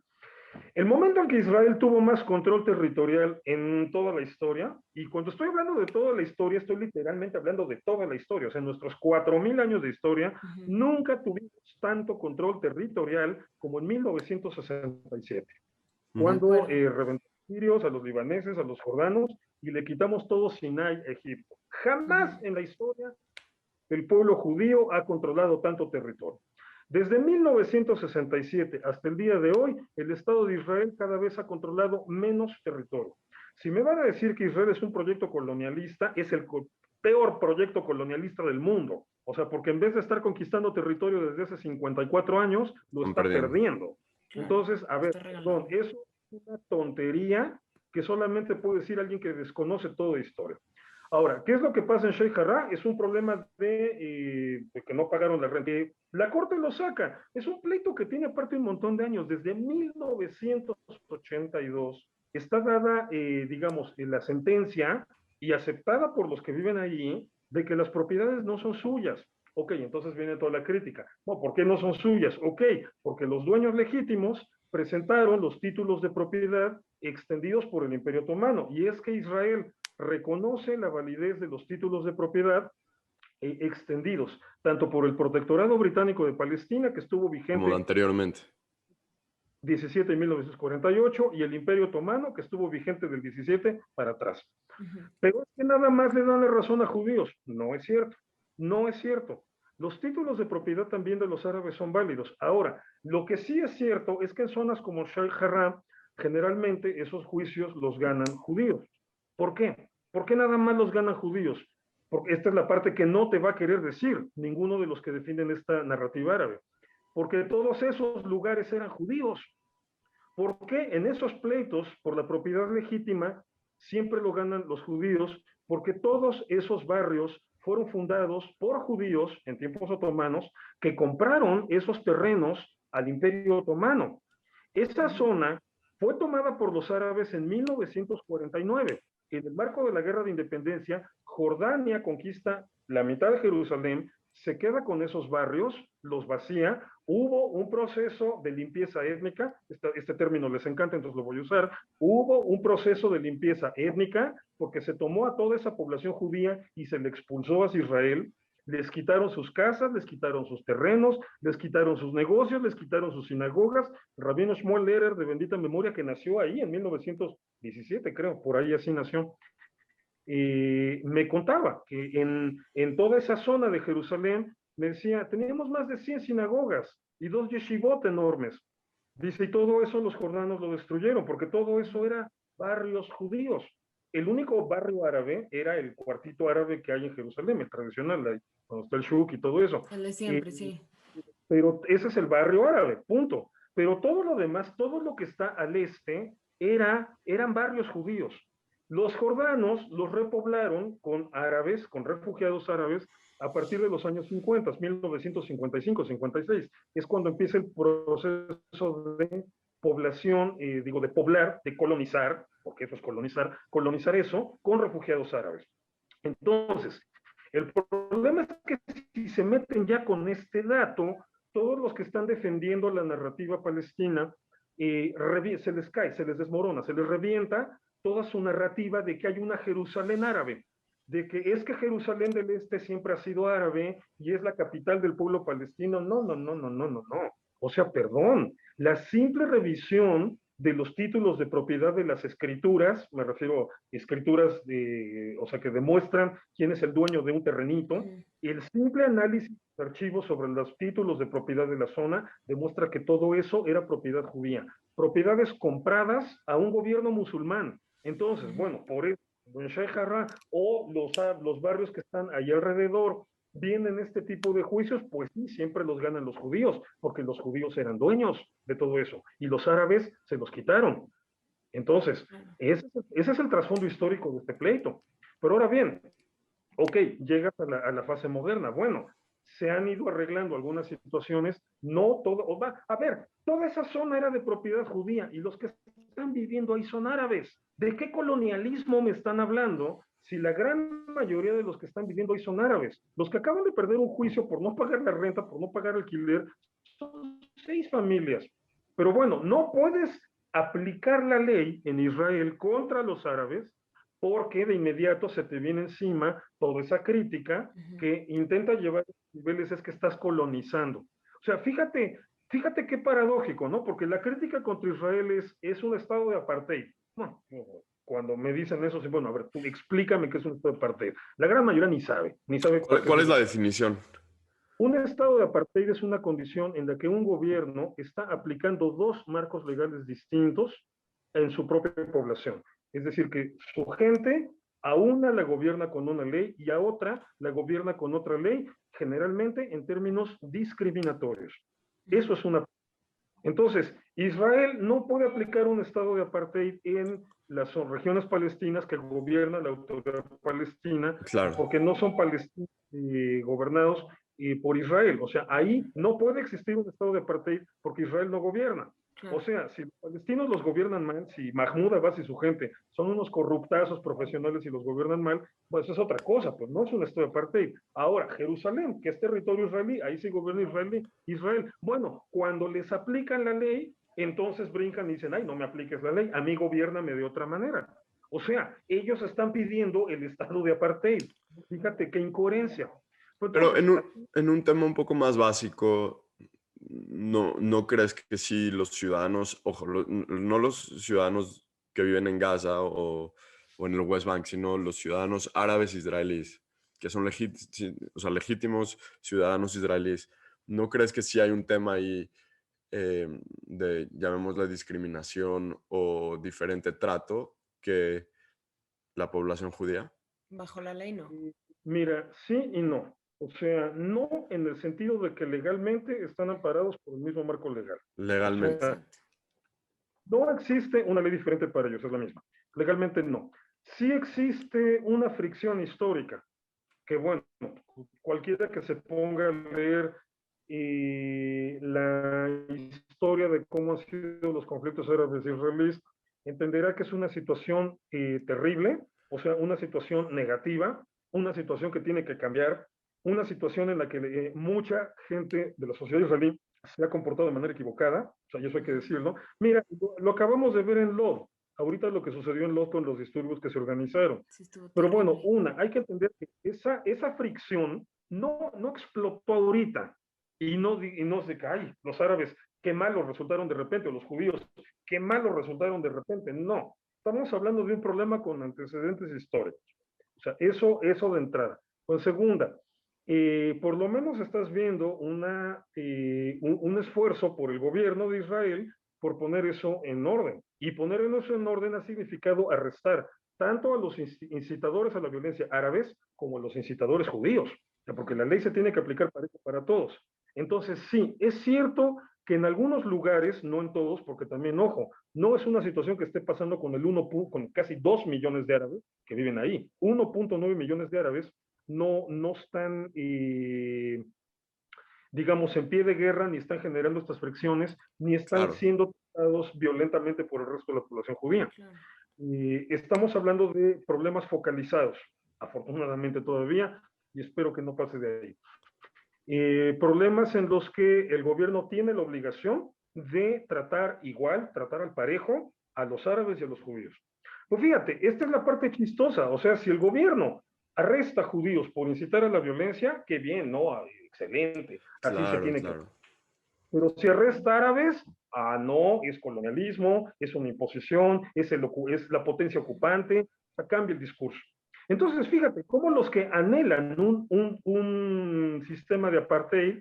el momento en que Israel tuvo más control territorial en toda la historia, y cuando estoy hablando de toda la historia, estoy literalmente hablando de toda la historia, o sea, en nuestros 4.000 años de historia, nunca tuvimos tanto control territorial como en 1967, cuando reventó a los sirios, a los libaneses, a los jordanos, y le quitamos todo Sinai a Egipto. Jamás en la historia el pueblo judío ha controlado tanto territorio. Desde 1967 hasta el día de hoy, el Estado de Israel cada vez ha controlado menos territorio. Si me van a decir que Israel es un proyecto colonialista, es el peor proyecto colonialista del mundo. O sea, porque en vez de estar conquistando territorio desde hace 54 años, lo está perdiendo. Claro, entonces, a ver, perdón, eso es una tontería que solamente puede decir alguien que desconoce toda historia. Ahora, ¿qué es lo que pasa en Sheikh Jarrah? Es un problema de que no pagaron la renta. La Corte lo saca. Es un pleito que tiene aparte un montón de años. Desde 1982 está dada, digamos, la sentencia y aceptada por los que viven allí de que las propiedades no son suyas. Ok, entonces viene toda la crítica. No, ¿por qué no son suyas? Ok, porque los dueños legítimos presentaron los títulos de propiedad extendidos por el Imperio Otomano. Y es que Israel reconoce la validez de los títulos de propiedad extendidos, tanto por el Protectorado Británico de Palestina, que estuvo vigente como anteriormente, 17 de 1948, y el Imperio Otomano, que estuvo vigente del 17 para atrás. Pero es que nada más le dan la razón a judíos. No es cierto, no es cierto. Los títulos de propiedad también de los árabes son válidos. Ahora, lo que sí es cierto es que en zonas como Sheikh Jarrah, generalmente esos juicios los ganan judíos. ¿Por qué? ¿Por qué nada más los ganan judíos? Porque esta es la parte que no te va a querer decir ninguno de los que defienden esta narrativa árabe. Porque todos esos lugares eran judíos. ¿Por qué en esos pleitos por la propiedad legítima siempre lo ganan los judíos? Porque todos esos barrios fueron fundados por judíos en tiempos otomanos que compraron esos terrenos al Imperio Otomano. Esa zona fue tomada por los árabes en 1949. En el marco de la Guerra de Independencia, Jordania conquista la mitad de Jerusalén, se queda con esos barrios, los vacía. Hubo un proceso de limpieza étnica, este término les encanta, entonces lo voy a usar. Hubo un proceso de limpieza étnica porque se tomó a toda esa población judía y se le expulsó hacia Israel. Les quitaron sus casas, les quitaron sus terrenos, les quitaron sus negocios, les quitaron sus sinagogas. Rabino Shmuel Lehrer, de bendita memoria, que nació ahí en 1917, creo, por ahí así nació, me contaba que en toda esa zona de Jerusalén, me decía, teníamos más de 100 sinagogas y 2 yeshivot enormes. Dice, y todo eso los jordanos lo destruyeron, porque todo eso era barrios judíos. El único barrio árabe era el cuartito árabe que hay en Jerusalén, el tradicional, donde está el shuk y todo eso. El de siempre, sí. Pero ese es el barrio árabe, punto. Pero todo lo demás, todo lo que está al este, eran barrios judíos. Los jordanos los repoblaron con árabes, con refugiados árabes, a partir de los años 50, 1955-56. Es cuando empieza el proceso de población, de poblar, de colonizar, porque eso es colonizar eso con refugiados árabes. Entonces, el problema es que si se meten ya con este dato, todos los que están defendiendo la narrativa palestina, se les cae, se les desmorona, se les revienta toda su narrativa de que hay una Jerusalén árabe, de que es que Jerusalén del Este siempre ha sido árabe y es la capital del pueblo palestino. No. O sea, perdón, la simple revisión de los títulos de propiedad de las escrituras, me refiero a escrituras o sea, que demuestran quién es el dueño de un terrenito, y el simple análisis de archivos sobre los títulos de propiedad de la zona demuestra que todo eso era propiedad judía, propiedades compradas a un gobierno musulmán. Entonces, bueno, por eso, en Sheikh Jarrah o los barrios que están ahí alrededor, vienen este tipo de juicios, pues sí, siempre los ganan los judíos, porque los judíos eran dueños de todo eso, y los árabes se los quitaron. Entonces, ese es el trasfondo histórico de este pleito. Pero ahora bien, ok, llegas a la fase moderna. Bueno, se han ido arreglando algunas situaciones, no todo, a ver, toda esa zona era de propiedad judía y los que están viviendo ahí son árabes. ¿De qué colonialismo me están hablando si la gran mayoría de los que están viviendo ahí son árabes? Los que acaban de perder un juicio por no pagar la renta, por no pagar alquiler, son 6 familias. Pero bueno, no puedes aplicar la ley en Israel contra los árabes porque de inmediato se te viene encima toda esa crítica que intenta llevar a niveles, es que estás colonizando. O sea, fíjate qué paradójico, ¿no? Porque la crítica contra Israel es un estado de apartheid. No, cuando me dicen eso, sí, bueno, a ver, tú explícame qué es un estado de apartheid. La gran mayoría ni sabe. ¿Cuál es la definición? Un estado de apartheid es una condición en la que un gobierno está aplicando 2 marcos legales distintos en su propia población. Es decir, que su gente a una la gobierna con una ley y a otra la gobierna con otra ley, generalmente en términos discriminatorios. Eso es una... Entonces, Israel no puede aplicar un estado de apartheid en las regiones palestinas que gobierna la autoridad palestina, Claro. porque no son palestinos gobernados por Israel. O sea, ahí no puede existir un estado de apartheid porque Israel no gobierna. O sea, si los palestinos los gobiernan mal, si Mahmoud Abbas y su gente son unos corruptazos profesionales y los gobiernan mal, pues es otra cosa, pues no es un estado de apartheid. Ahora, Jerusalén, que es territorio israelí, ahí sí gobierna Israel. Bueno, cuando les aplican la ley, entonces brincan y dicen, ay, no me apliques la ley, a mí gobiérname de otra manera. O sea, ellos están pidiendo el estado de apartheid. Fíjate qué incoherencia. Pero en un tema un poco más básico, ¿no crees que sí los ciudadanos, ojo, no los ciudadanos que viven en Gaza o en el West Bank, sino los ciudadanos árabes israelíes, que son legítimos ciudadanos israelíes, ¿no crees que sí hay un tema ahí de, llamémosle, discriminación o diferente trato que la población judía? Bajo la ley, no. Mira, sí y no. O sea, no en el sentido de que legalmente están amparados por el mismo marco legal. Legalmente. O sea, no existe una ley diferente para ellos, es la misma. Legalmente no. Sí existe una fricción histórica, que bueno, cualquiera que se ponga a leer la historia de cómo han sido los conflictos árabes e israelíes, entenderá que es una situación terrible, o sea, una situación negativa, una situación que tiene que cambiar, una situación en la que mucha gente de la sociedad israelí se ha comportado de manera equivocada, o sea, y eso hay que decirlo. Mira, lo acabamos de ver en Lod, ahorita lo que sucedió en Lod con los disturbios que se organizaron. Sí, estuvo Pero bueno, terrible. hay que entender que esa fricción no explotó ahorita y no se cae. Los árabes, qué malos resultaron de repente, o los judíos, qué malos resultaron de repente. No, estamos hablando de un problema con antecedentes históricos. O sea, eso de entrada. Pues segunda, por lo menos estás viendo un esfuerzo por el gobierno de Israel por poner eso en orden. Y poner eso en orden ha significado arrestar tanto a los incitadores a la violencia árabes como a los incitadores judíos, porque la ley se tiene que aplicar para todos. Entonces, sí, es cierto que en algunos lugares, no en todos, porque también, ojo, no es una situación que esté pasando con casi 2 millones de árabes que viven ahí. 1.9 millones de árabes no están, digamos, en pie de guerra, ni están generando estas fricciones, ni están Claro. siendo tratados violentamente por el resto de la población judía. Claro. Estamos hablando de problemas focalizados, afortunadamente todavía, y espero que no pase de ahí. Problemas en los que el gobierno tiene la obligación de tratar igual, tratar al parejo a los árabes y a los judíos. Pues fíjate, esta es la parte chistosa, o sea, si el gobierno arresta a judíos por incitar a la violencia, qué bien, ¿no? Excelente, así se Claro, tiene que... claro. Pero si arresta árabes, no, es colonialismo, es una imposición, es la potencia ocupante, cambia el discurso. Entonces, fíjate, cómo los que anhelan un sistema de apartheid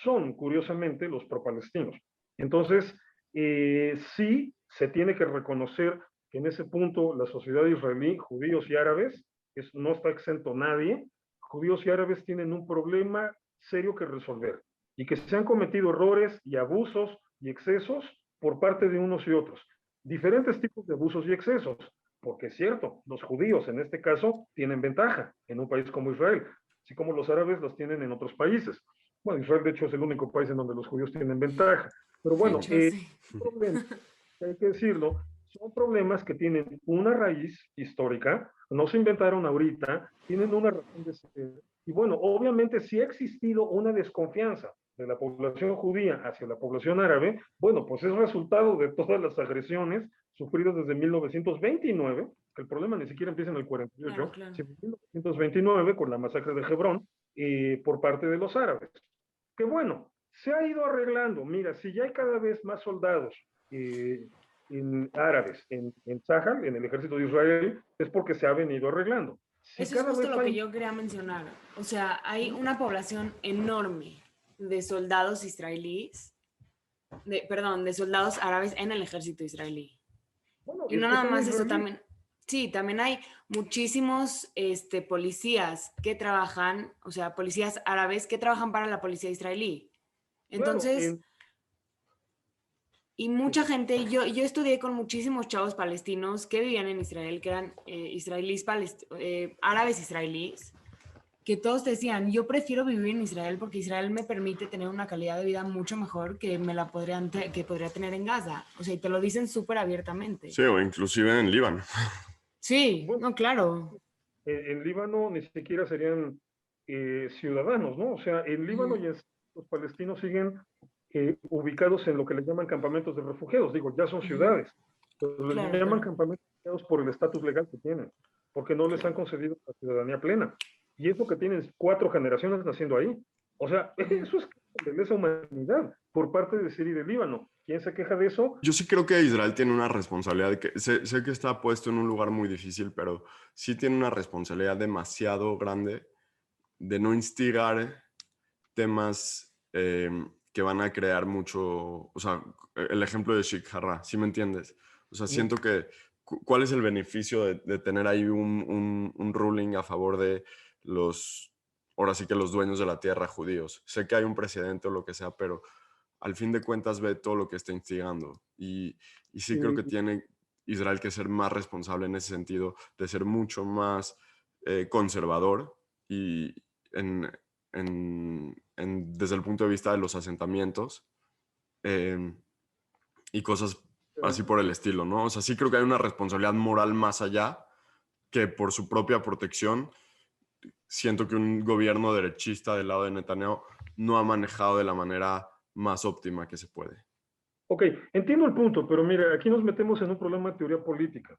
son, curiosamente, los pro-palestinos. Entonces, sí se tiene que reconocer que en ese punto la sociedad israelí, judíos y árabes, no está exento nadie, judíos y árabes tienen un problema serio que resolver y que se han cometido errores y abusos y excesos por parte de unos y otros. Diferentes tipos de abusos y excesos, porque es cierto, los judíos en este caso tienen ventaja en un país como Israel, así como los árabes los tienen en otros países. Bueno, Israel de hecho es el único país en donde los judíos tienen ventaja. Pero De bueno, hecho, sí. problemas, hay que decirlo, son problemas que tienen una raíz histórica, no se inventaron ahorita, tienen una razón de ser. Y bueno, obviamente sí ha existido una desconfianza de la población judía hacia la población árabe, bueno, pues es resultado de todas las agresiones sufridas desde 1929, que el problema ni siquiera empieza en el 48, Claro, claro. sino en 1929 con la masacre de Hebrón por parte de los árabes. Que bueno, se ha ido arreglando. Mira, si ya hay cada vez más soldados árabes en Sahel, en el ejército de Israel, es porque se ha venido arreglando. Si Eso es cada justo vez lo que hay... yo quería mencionar. O sea, hay una población enorme de soldados israelíes, perdón, de soldados árabes en el ejército israelí. Bueno, Y es no que nada son más eso, israelíes. también, sí, también hay muchísimos policías que trabajan, o sea, policías árabes que trabajan para la policía israelí. Claro, Entonces, y mucha gente, yo estudié con muchísimos chavos palestinos que vivían en Israel, que eran israelíes, árabes israelíes, que todos decían, yo prefiero vivir en Israel porque Israel me permite tener una calidad de vida mucho mejor que que podría tener en Gaza. O sea, y te lo dicen súper abiertamente. Sí, o inclusive en Líbano. Sí, bueno, no, claro. en Líbano ni siquiera serían ciudadanos, ¿no? O sea, en Líbano y en los palestinos siguen ubicados en lo que le llaman campamentos de refugiados. Digo, ya son ciudades, pero les Claro, llaman claro, campamentos de refugiados por el estatus legal que tienen, porque no les han claro. concedido la ciudadanía plena. Y eso que tienen 4 generaciones naciendo ahí. O sea, eso es de lesa humanidad por parte de Siria y de Líbano. ¿Quién se queja de eso? Yo sí creo que Israel tiene una responsabilidad, sé que está puesto en un lugar muy difícil, pero sí tiene una responsabilidad demasiado grande de no instigar temas que van a crear mucho, o sea, el ejemplo de Sheikh Jarrah, ¿sí me entiendes? O sea, siento que, ¿cuál es el beneficio de tener ahí un ruling a favor de los, ahora sí que los dueños de la tierra judíos? Sé que hay un precedente o lo que sea, pero al fin de cuentas ve todo lo que está instigando. Y sí creo que Y, tiene Israel que ser más responsable en ese sentido, de ser mucho más conservador y desde el punto de vista de los asentamientos eh, y cosas así por el estilo, ¿no? O sea, sí creo que hay una responsabilidad moral más allá que por su propia protección siento que un gobierno derechista del lado de Netanyahu no ha manejado de la manera más óptima que se puede. Ok, entiendo el punto, pero mira, aquí nos metemos en un problema de teoría política.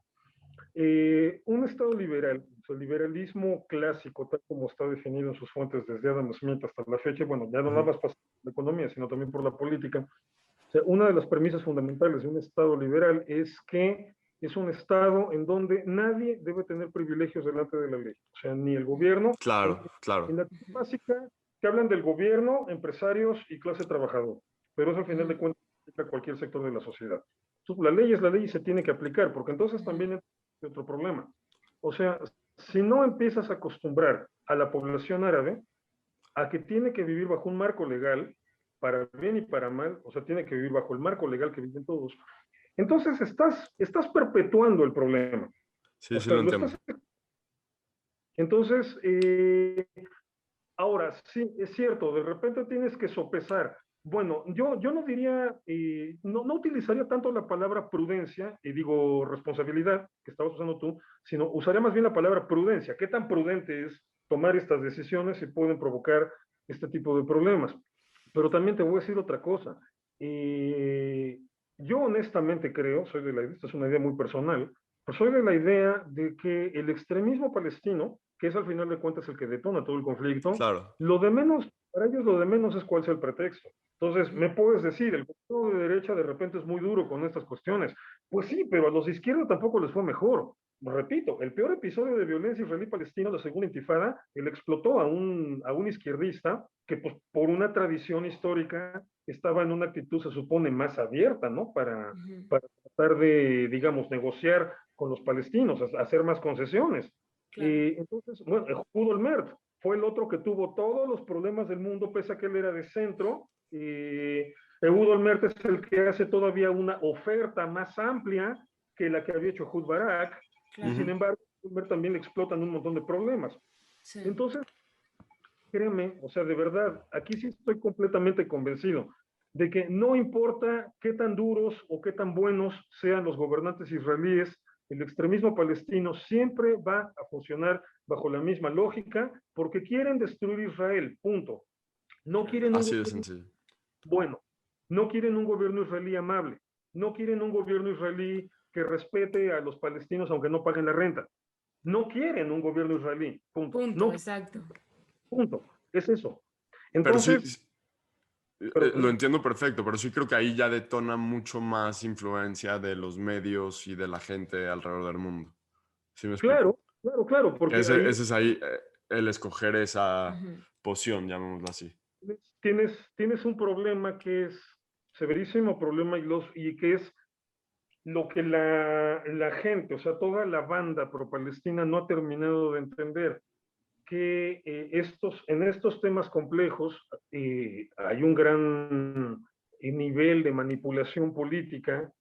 Un Estado liberal, o sea, el liberalismo clásico, tal como está definido en sus fuentes desde Adam Smith hasta la fecha, bueno, ya no nada más pasa por la economía, sino también por la política. O sea, una de las premisas fundamentales de un Estado liberal es que es un Estado en donde nadie debe tener privilegios delante de la ley. O sea, ni el gobierno, Claro, en claro. la básica, que hablan del gobierno, empresarios y clase trabajadora. Pero eso al final de cuentas aplica a cualquier sector de la sociedad. Entonces, la ley es la ley y se tiene que aplicar, porque entonces también hay otro problema. O sea, si no empiezas a acostumbrar a la población árabe a que tiene que vivir bajo un marco legal, para bien y para mal, o sea, tiene que vivir bajo el marco legal que viven todos, entonces estás perpetuando el problema. Sí, sí lo entiendo. Entonces, ahora, sí, es cierto, de repente tienes que sopesar. Bueno, yo no diría, no utilizaría tanto la palabra prudencia, y digo responsabilidad, que estabas usando tú, sino usaría más bien la palabra prudencia. ¿Qué tan prudente es tomar estas decisiones y pueden provocar este tipo de problemas? Pero también te voy a decir otra cosa. Yo honestamente creo, soy de la idea, esta es una idea muy personal, pero soy de la idea de que el extremismo palestino, que es al final de cuentas el que detona todo el conflicto, Claro. lo de menos, para ellos lo de menos es cuál sea el pretexto. Entonces, me puedes decir, el gobierno de derecha de repente es muy duro con estas cuestiones. Pues sí, pero a los de izquierda tampoco les fue mejor. Repito, el peor episodio de violencia israelí-palestina, la segunda intifada, él explotó a un izquierdista que pues, por una tradición histórica estaba en una actitud, se supone, más abierta, ¿no? Para tratar de, digamos, negociar con los palestinos, hacer más concesiones. Claro. Entonces, bueno, Ehud Olmert fue el otro que tuvo todos los problemas del mundo, pese a que él era de centro. Ehud Olmert es el que hace todavía una oferta más amplia que la que había hecho Ehud Barak, Claro. y sin embargo, Olmert también le explotan un montón de problemas. Sí. Entonces, créeme, o sea, de verdad, aquí sí estoy completamente convencido de que no importa qué tan duros o qué tan buenos sean los gobernantes israelíes, el extremismo palestino siempre va a funcionar bajo la misma lógica porque quieren destruir Israel, punto. No quieren un Así de gobierno sencillo. bueno, no quieren un gobierno israelí amable, no quieren un gobierno israelí que respete a los palestinos aunque no paguen la renta. No quieren un gobierno israelí, punto. Punto, No, exacto. punto. Es eso. Pero sí, Entonces, pero, lo entiendo perfecto, pero sí creo que ahí ya detona mucho más influencia de los medios y de la gente alrededor del mundo. ¿Sí me explico? claro, Que porque ese ahí es ahí el escoger esa poción, llamémoslo así. tienes un problema que es severísimo problema y que es lo que la gente, o sea, toda la banda pro-palestina no ha terminado de entender, que en estos temas complejos hay un gran nivel de manipulación política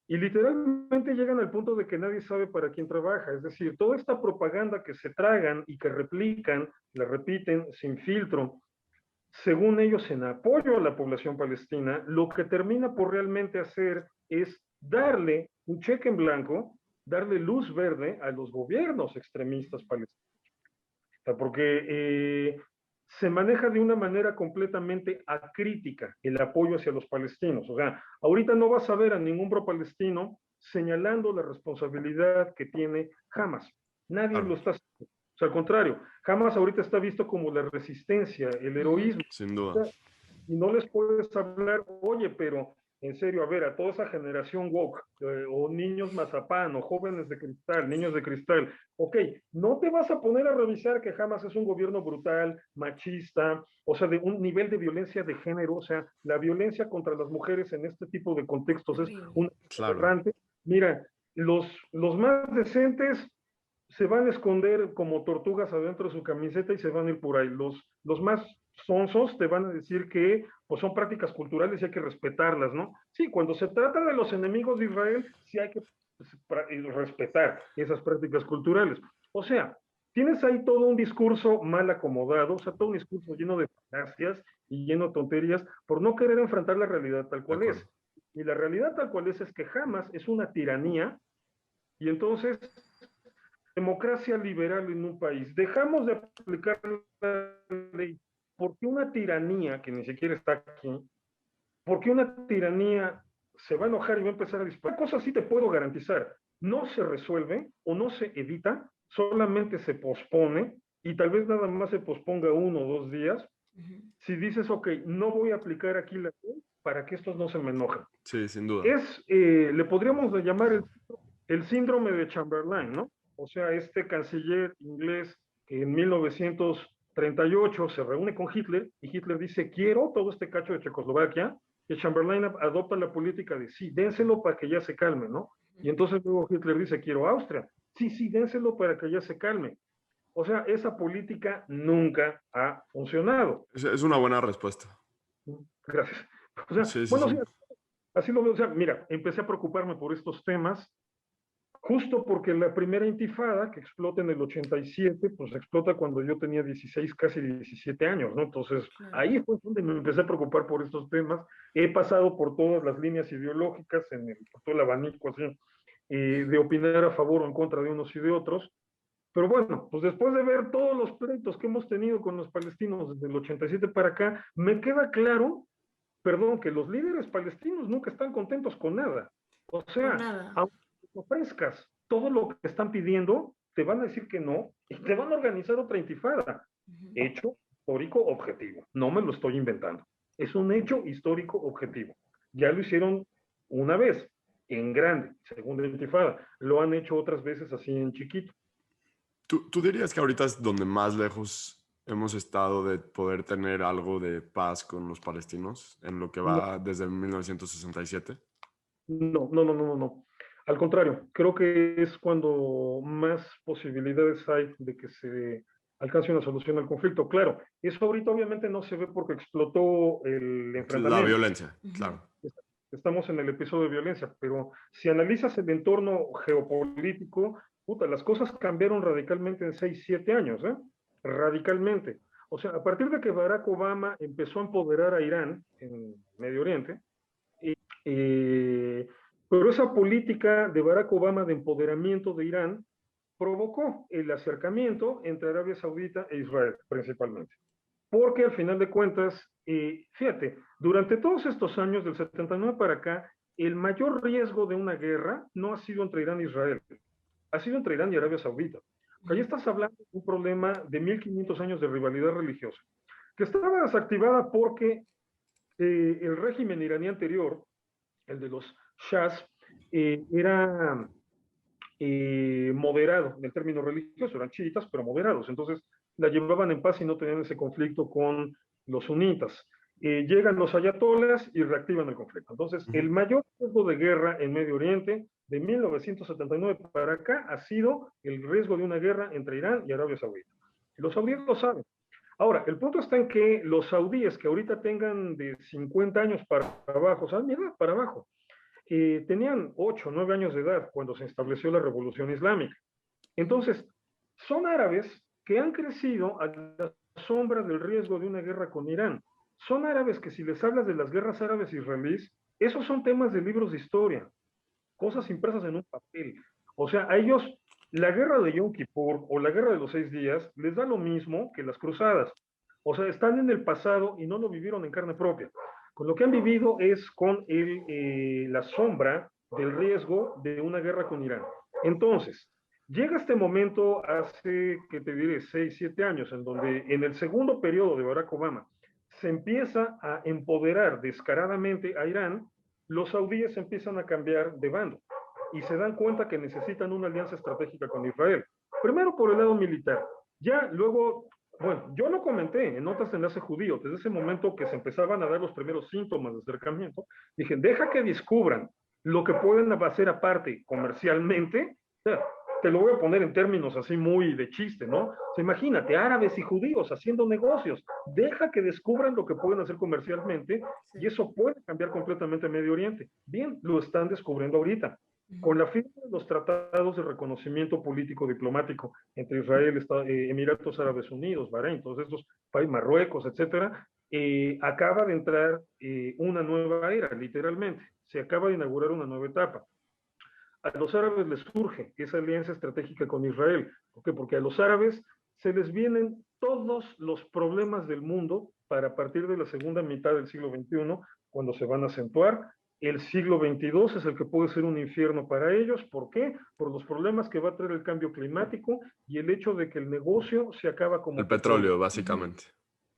y literalmente llegan al punto de que nadie sabe para quién trabaja. Es decir, toda esta propaganda que se tragan y que replican, la repiten sin filtro, según ellos en apoyo a la población palestina, lo que termina por realmente hacer es darle un cheque en blanco, darle luz verde a los gobiernos extremistas palestinos. O sea, porque se maneja de una manera completamente acrítica el apoyo hacia los palestinos. O sea, ahorita no vas a ver a ningún pro-palestino señalando la responsabilidad que tiene Hamas. Nadie lo está haciendo. O sea, al contrario, Hamas ahorita está visto como la resistencia, el heroísmo. Sin duda. Y no les puedes hablar, oye, pero en serio, a ver, a toda esa generación woke, o niños mazapán, o jóvenes de cristal, niños de cristal, ok, no te vas a poner a revisar que Hamas es un gobierno brutal, machista, o sea, de un nivel de violencia de género, o sea, la violencia contra las mujeres en este tipo de contextos es un Claro. aberrante. Mira, los más decentes se van a esconder como tortugas adentro de su camiseta y se van a ir por ahí. Los más sonsos te van a decir que pues, son prácticas culturales y hay que respetarlas, ¿no? Sí, cuando se trata de los enemigos de Israel, sí hay que respetar esas prácticas culturales. O sea, tienes ahí todo un discurso mal acomodado, o sea, todo un discurso lleno de falacias y lleno de tonterías por no querer enfrentar la realidad tal cual es. Y la realidad tal cual es que Hamas es una tiranía y entonces democracia liberal en un país, dejamos de aplicar la ley porque una tiranía, que ni siquiera está aquí, porque una tiranía se va a enojar y va a empezar a disparar. Cosas sí te puedo garantizar, no se resuelve o no se evita, solamente se pospone y tal vez nada más se posponga 1 o 2 días. Si dices, ok, no voy a aplicar aquí la ley para que estos no se me enojen. Sí, sin duda. Le podríamos llamar el síndrome de Chamberlain, ¿no? O sea, este canciller inglés que en 1938 se reúne con Hitler y Hitler dice, quiero todo este cacho de Checoslovaquia, y Chamberlain adopta la política de, sí, dénselo para que ya se calme, ¿no? Y entonces luego Hitler dice, quiero Austria, sí, sí, dénselo para que ya se calme. O sea, esa política nunca ha funcionado. Es una buena respuesta. Gracias. O sea, Sí, sí, bueno, sí. sí, así lo veo. O sea, mira, empecé a preocuparme por estos temas justo porque la primera intifada que explota en el 87, pues explota cuando yo tenía 16, casi 17 años, ¿no? Entonces, ahí fue donde me empecé a preocupar por estos temas. He pasado por todas las líneas ideológicas, por todo el abanico así, de opinar a favor o en contra de unos y de otros. Pero bueno, pues después de ver todos los pleitos que hemos tenido con los palestinos desde el 87 para acá, me queda claro, perdón, que los líderes palestinos nunca están contentos con nada. O sea, aunque ofrezcas todo lo que están pidiendo, te van a decir que no y te van a organizar otra intifada. Hecho histórico objetivo. No me lo estoy inventando. Es un hecho histórico objetivo. Ya lo hicieron una vez, en grande, segunda intifada. Lo han hecho otras veces así en chiquito. ¿Tú dirías que ahorita es donde más lejos hemos estado de poder tener algo de paz con los palestinos en lo que va desde 1967? No, no, no, no, no, no. Al contrario, creo que es cuando más posibilidades hay de que se alcance una solución al conflicto. Claro, eso ahorita obviamente no se ve porque explotó el enfrentamiento. La violencia, claro. Estamos en el episodio de violencia, pero si analizas el entorno geopolítico, puta, las cosas cambiaron radicalmente en 6, 7 años, ¿eh? Radicalmente. O sea, a partir de que Barack Obama empezó a empoderar a Irán en Medio Oriente, pero esa política de Barack Obama de empoderamiento de Irán provocó el acercamiento entre Arabia Saudita e Israel, principalmente. Porque al final de cuentas, fíjate, durante todos estos años, del 79 para acá, el mayor riesgo de una guerra no ha sido entre Irán e Israel, ha sido entre Irán y Arabia Saudita. Ahí estás hablando de un problema de 1500 años de rivalidad religiosa, que estaba desactivada porque el régimen iraní anterior, el de los Shahs, era moderado en el término religioso, eran chiitas, pero moderados. Entonces la llevaban en paz y no tenían ese conflicto con los sunitas. Llegan los ayatolas y reactivan el conflicto. Entonces, el mayor riesgo de guerra en Medio Oriente de 1979 para acá ha sido el riesgo de una guerra entre Irán y Arabia Saudita. Y los saudíes lo saben. Ahora, el punto está en que los saudíes que ahorita tengan de 50 años para abajo, o sea, mi edad para abajo, tenían 8 o 9 años de edad cuando se estableció la revolución islámica. Entonces, son árabes que han crecido a la sombra del riesgo de una guerra con Irán. Son árabes que si les hablas de las guerras árabes israelíes, esos son temas de libros de historia, cosas impresas en un papel. O sea, a ellos la guerra de Yom Kippur o la guerra de los 6 días les da lo mismo que las cruzadas. O sea, están en el pasado y no lo vivieron en carne propia. Con lo que han vivido es con la sombra del riesgo de una guerra con Irán. Entonces, llega este momento hace, que te diré, 6, 7 años, en donde en el segundo periodo de Barack Obama se empieza a empoderar descaradamente a Irán, los saudíes empiezan a cambiar de bando y se dan cuenta que necesitan una alianza estratégica con Israel. Primero por el lado militar. Ya luego, bueno, yo lo comenté en notas de enlace judío, desde ese momento que se empezaban a dar los primeros síntomas de acercamiento, dije, deja que descubran lo que pueden hacer aparte comercialmente. O sea, te lo voy a poner en términos así muy de chiste, ¿no? O sea, imagínate, árabes y judíos haciendo negocios, deja que descubran lo que pueden hacer comercialmente y eso puede cambiar completamente Medio Oriente. Bien, lo están descubriendo ahorita. Con la firma de los tratados de reconocimiento político diplomático entre Israel, Emiratos Árabes Unidos, Bahrein, todos estos países, Marruecos, etcétera, acaba de entrar una nueva era, literalmente. Se acaba de inaugurar una nueva etapa. a los árabes les surge esa alianza estratégica con Israel. ¿Por qué? Porque a los árabes se les vienen todos los problemas del mundo para partir de la segunda mitad del siglo XXI, cuando se van a acentuar. El siglo XXII es el que puede ser un infierno para ellos. ¿Por qué? Por los problemas que va a traer el cambio climático y el hecho de que el negocio se acaba como El petróleo, básicamente.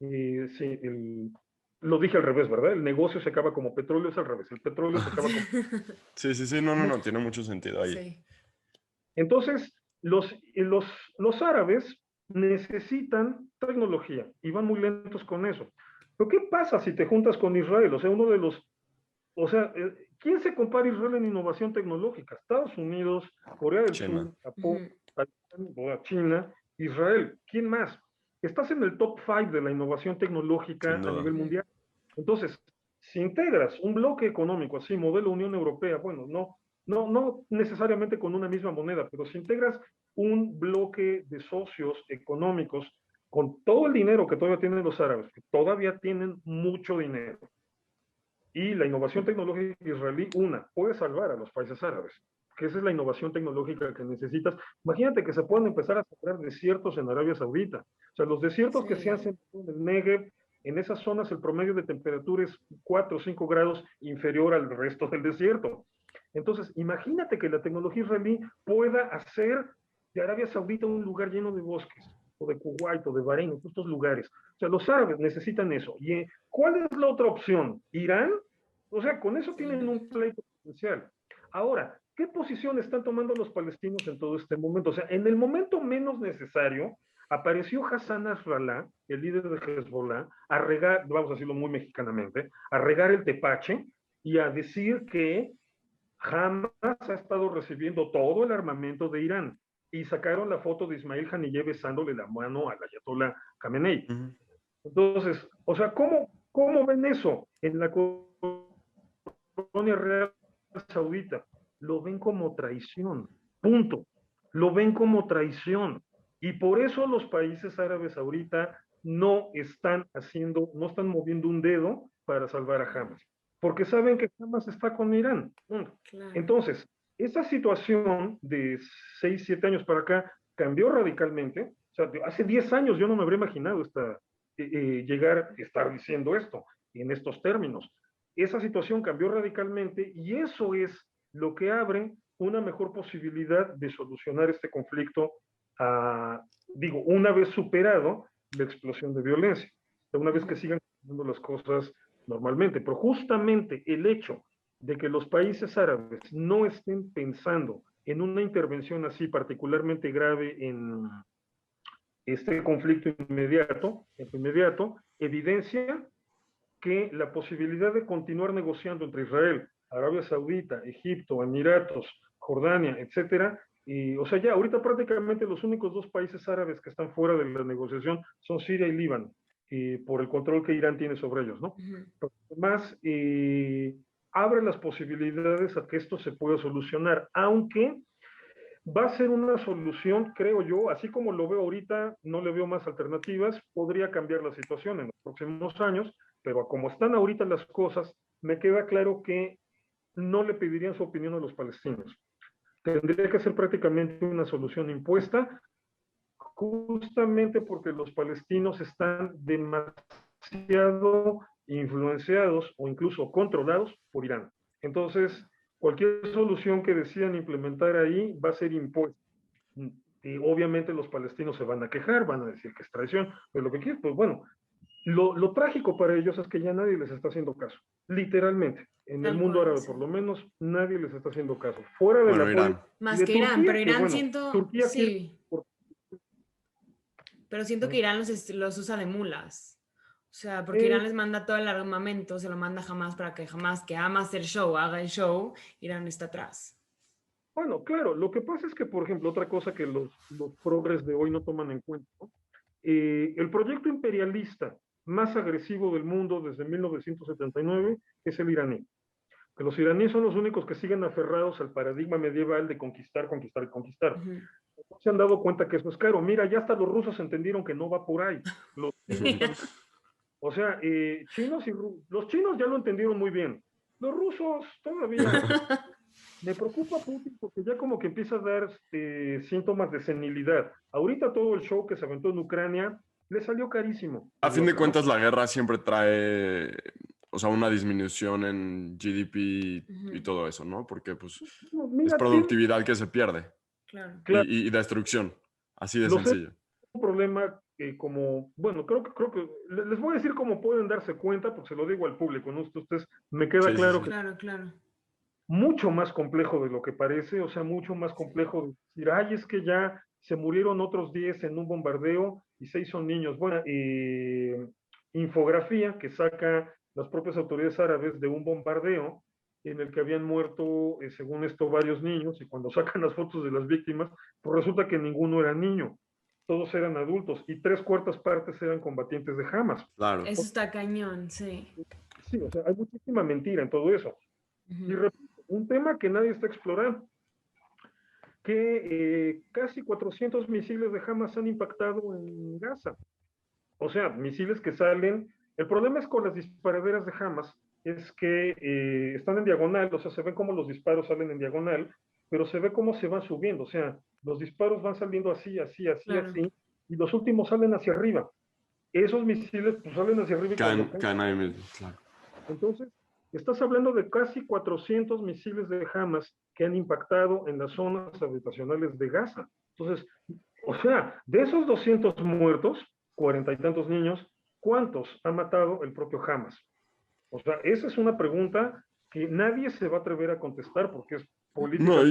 Sí, lo dije al revés, ¿verdad? El negocio se acaba como petróleo, es al revés. El petróleo se acaba como... Sí, no, tiene mucho sentido ahí. Sí. Entonces, los árabes necesitan tecnología y van muy lentos con eso. Pero ¿qué pasa si te juntas con Israel? ¿Quién se compara a Israel en innovación tecnológica? Estados Unidos, Corea del China. Sur, Japón, China, Israel. ¿Quién más? Estás en el top 5 de la innovación tecnológica a nivel mundial. Entonces, si integras un bloque económico así, modelo Unión Europea, bueno, no necesariamente con una misma moneda, pero si integras un bloque de socios económicos con todo el dinero que todavía tienen los árabes, que todavía tienen mucho dinero, y la innovación tecnológica israelí, puede salvar a los países árabes, que esa es la innovación tecnológica que necesitas. Imagínate que se pueden empezar a sembrar desiertos en Arabia Saudita. O sea, los desiertos que se hacen en el Negev, en esas zonas el promedio de temperatura es 4 o 5 grados inferior al resto del desierto. Entonces, imagínate que la tecnología israelí pueda hacer de Arabia Saudita un lugar lleno de bosques, o de Kuwait, o de Bahrein, o estos lugares. O sea, los árabes necesitan eso. ¿Y cuál es la otra opción? ¿Irán? O sea, con eso tienen un pleito potencial. Ahora, ¿qué posición están tomando los palestinos en todo este momento? O sea, en el momento menos necesario, apareció Hassan Nasrallah, el líder de Hezbollah, a regar, vamos a decirlo muy mexicanamente, a regar el tepache y a decir que Hamas ha estado recibiendo todo el armamento de Irán. Y sacaron la foto de Ismail Haniyeh besándole la mano al ayatollah Khamenei. Entonces, o sea, ¿cómo ven eso en la colonia real saudita? Lo ven como traición, punto. Lo ven como traición. Y por eso los países árabes ahorita no están moviendo un dedo para salvar a Hamas, porque saben que Hamas está con Irán. Claro. Entonces, esa situación de 6, 7 años para acá cambió radicalmente. O sea, hace 10 años yo no me habría imaginado llegar a estar diciendo esto en estos términos. Esa situación cambió radicalmente y eso es lo que abre una mejor posibilidad de solucionar este conflicto, una vez superado la explosión de violencia, una vez que sigan haciendo las cosas normalmente. Pero justamente el hecho de que los países árabes no estén pensando en una intervención así particularmente grave en este conflicto inmediato, evidencia que la posibilidad de continuar negociando entre Israel, Arabia Saudita, Egipto, Emiratos, Jordania, etcétera, o sea, ya ahorita prácticamente los únicos 2 países árabes que están fuera de la negociación son Siria y Líbano, por el control que Irán tiene sobre ellos, ¿no? Pero además, abre las posibilidades a que esto se pueda solucionar, aunque va a ser una solución, creo yo, así como lo veo ahorita, no le veo más alternativas, podría cambiar la situación en los próximos años, pero como están ahorita las cosas, me queda claro que no le pedirían su opinión a los palestinos. Tendría que ser prácticamente una solución impuesta, justamente porque los palestinos están demasiado influenciados o incluso controlados por Irán. Entonces, cualquier solución que decidan implementar ahí va a ser impuesta. Y obviamente los palestinos se van a quejar, van a decir que es traición, pero lo que quieren, pues bueno, lo trágico para ellos es que ya nadie les está haciendo caso, literalmente. En el mundo árabe, por lo menos, nadie les está haciendo caso. Fuera de la Irán. Más que Irán, pero Irán siento... Turquía sí. Pero siento que Irán los usa de mulas. O sea, porque Irán les manda todo el armamento, se lo manda Hamas para que Hamas, que ama hacer show, haga el show, Irán está atrás. Bueno, claro, lo que pasa es que, por ejemplo, otra cosa que los progres de hoy no toman en cuenta, ¿no? El proyecto imperialista más agresivo del mundo desde 1979 es el iraní. Que los iraníes son los únicos que siguen aferrados al paradigma medieval de conquistar, conquistar y conquistar. No se han dado cuenta que eso es caro. Mira, ya hasta los rusos entendieron que no va por ahí. Los o sea, los chinos ya lo entendieron muy bien. Los rusos todavía Me preocupa Putin porque ya como que empieza a dar síntomas de senilidad. Ahorita todo el show que se aventó en Ucrania le salió carísimo, A fin de ¿no? cuentas, la guerra siempre trae, o sea, una disminución en GDP y todo eso, ¿no? Porque pues No, es mira, tiene, productividad que se pierde Claro. claro, y destrucción, así de los es sencillo. un problema como, bueno, creo que les voy a decir cómo pueden darse cuenta, porque se lo digo al público, ¿no? Ustedes, me queda Sí, sí, claro sí. que Claro, claro. mucho más complejo de lo que parece, o sea, mucho más complejo de decir, ay, es que ya se murieron otros 10 en un bombardeo y 6 son niños. Bueno, infografía que saca las propias autoridades árabes de un bombardeo en el que habían muerto, según esto, varios niños, y cuando sacan las fotos de las víctimas, pues resulta que ninguno era niño, todos eran adultos, y 3/4 partes eran combatientes de Hamas. Claro. Eso está cañón, sí. Sí, o sea, hay muchísima mentira en todo eso. Y Ujú. repito, un tema que nadie está explorando, que casi 400 misiles de Hamas han impactado en Gaza. O sea, misiles que salen. El problema es con las disparaderas de Hamas, es que están en diagonal, o sea, se ven cómo los disparos salen en diagonal, pero se ve cómo se van subiendo. O sea, los disparos van saliendo así, así, así, Claro. así, y los últimos salen hacia arriba. Esos misiles pues, salen hacia arriba y cuando Caen ahí mismo, claro. entonces, estás hablando de casi 400 misiles de Hamas que han impactado en las zonas habitacionales de Gaza. Entonces, o sea, de esos 200 muertos, 40 y tantos niños, ¿cuántos ha matado el propio Hamas? O sea, esa es una pregunta que nadie se va a atrever a contestar porque es No, política.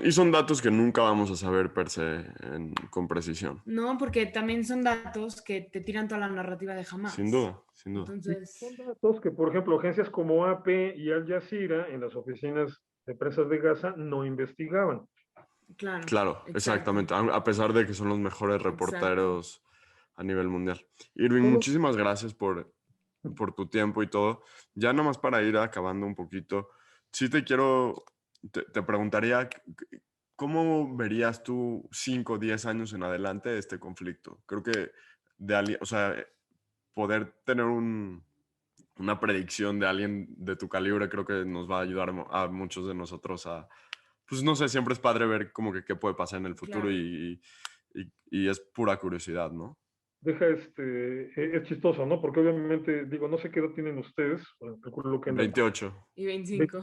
y son datos que nunca vamos a saber per se con precisión. No, porque también son datos que te tiran toda la narrativa de Sin jamás. duda, sin duda. Y son Entonces, datos que, por ejemplo, agencias como AP y Al Jazeera en las oficinas de prensa de Gaza no investigaban. claro, Claro, exacto, exactamente. A pesar de que son los mejores exacto. reporteros a nivel mundial. Irving, Todo muchísimas gracias por tu tiempo y todo. Ya nomás para ir acabando un poquito, sí te preguntaría, ¿cómo verías tú 5 o 10 años en adelante este conflicto? Creo que o sea, poder tener una predicción de alguien de tu calibre creo que nos va a ayudar a muchos de nosotros a, pues no sé, siempre es padre ver como que qué puede pasar en el futuro Claro. y es pura curiosidad, ¿no? es chistoso, ¿no? Porque obviamente, digo, no sé qué edad tienen ustedes, bueno, calculo que en la 28. Y 25.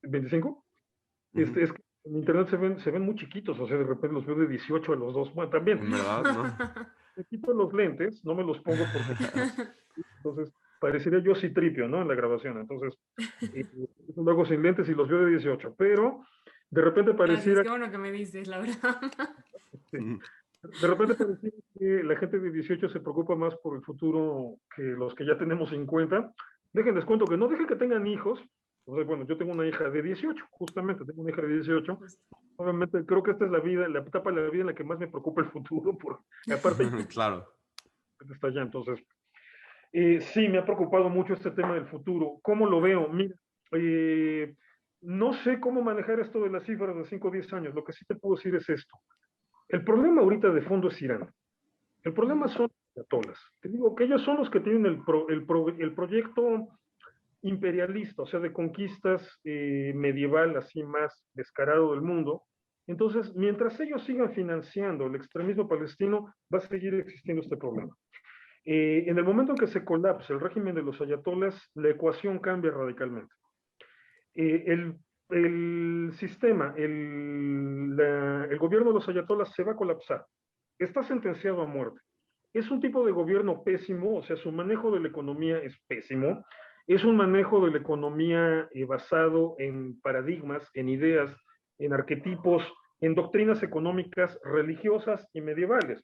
25, Ujú. es que en internet se ven muy chiquitos, o sea, de repente los veo de 18 a los dos, bueno, también, En verdad, ¿no? me quito los lentes, no me los pongo porque, entonces, parecería yo Citripio, ¿no? En la grabación, entonces, lo hago sin lentes y los veo de 18, pero de repente Gracias, pareciera qué bueno que me dices, la verdad. Sí. De repente parece que la gente de 18 se preocupa más por el futuro que los que ya tenemos 50. Les cuento que no dejen que tengan hijos. O sea, bueno, yo tengo una hija de 18, justamente, tengo una hija de 18. Justo. Obviamente, creo que esta es la vida, la etapa de la vida en la que más me preocupa el futuro, porque aparte Claro. está allá. Entonces, sí, me ha preocupado mucho este tema del futuro. ¿Cómo lo veo? Mira, no sé cómo manejar esto de las cifras de 5 o 10 años. Lo que sí te puedo decir es esto. El problema ahorita de fondo es Irán. El problema Ujú. son los ayatolas. Te digo que ellos son los que tienen el proyecto imperialista, o sea, de conquistas medieval así más descarado del mundo. Entonces, mientras ellos sigan financiando el extremismo palestino, va a seguir existiendo este problema. En el momento en que se colapse el régimen de los ayatolas, la ecuación cambia radicalmente. El sistema, el gobierno de los ayatolas se va a colapsar. Está sentenciado a muerte. Es un tipo de gobierno pésimo, o sea, su manejo de la economía es pésimo. Es un manejo de la economía basado en paradigmas, en ideas, en arquetipos, en doctrinas económicas religiosas y medievales.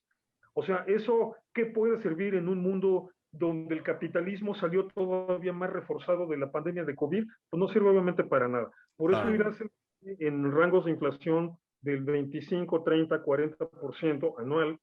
O sea, ¿eso qué puede servir en un mundo donde el capitalismo salió todavía más reforzado de la pandemia de COVID? Pues no sirve obviamente para nada. Por eso Claro. Irán Claro. se en rangos de inflación del 25, 30, 40% anual.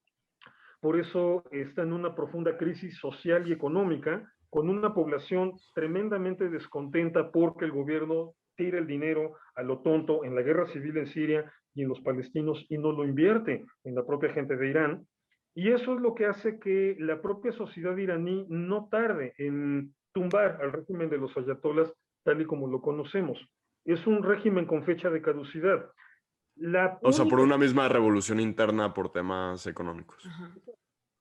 Por eso está en una profunda crisis social y económica, con una población tremendamente descontenta porque el gobierno tira el dinero a lo tonto en la guerra civil en Siria y en los palestinos y no lo invierte en la propia gente de Irán. Y eso es lo que hace que la propia sociedad iraní no tarde en tumbar al régimen de los ayatolas tal y como lo conocemos. es un régimen con fecha de caducidad. O sea, por una misma revolución interna por temas económicos. Ajá.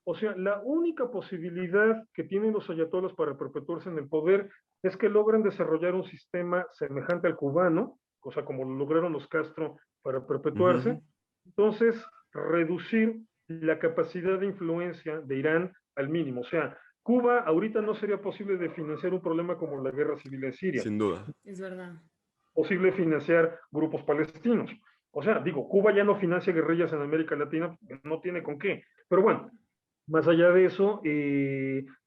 O sea, la única posibilidad que tienen los ayatolas para perpetuarse en el poder es que logren desarrollar un sistema semejante al cubano, o sea, como lo lograron los Castro para perpetuarse. Entonces, reducir la capacidad de influencia de Irán al mínimo. O sea, Cuba ahorita no sería posible de financiar un problema como la guerra civil en Siria. Sin duda. Es verdad. Posible financiar grupos palestinos. O sea, digo, Cuba ya no financia guerrillas en América Latina, no tiene con qué. Pero bueno, más allá de eso,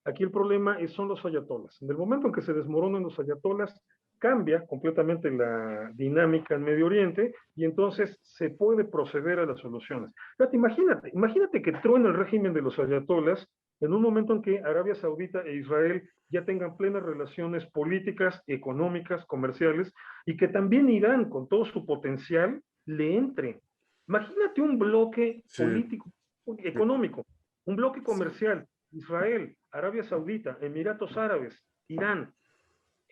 aquí el problema son los ayatolas. En el momento en que se desmoronan los ayatolas, cambia completamente la dinámica en Medio Oriente y entonces se puede proceder a las soluciones. Fíjate, imagínate que truena el régimen de los ayatolas en un momento en que Arabia Saudita e Israel ya tengan plenas relaciones políticas, económicas, comerciales, y que también Irán, con todo su potencial, le entre. Imagínate un bloque político, económico, un bloque comercial, Israel, Arabia Saudita, Emiratos Árabes, Irán.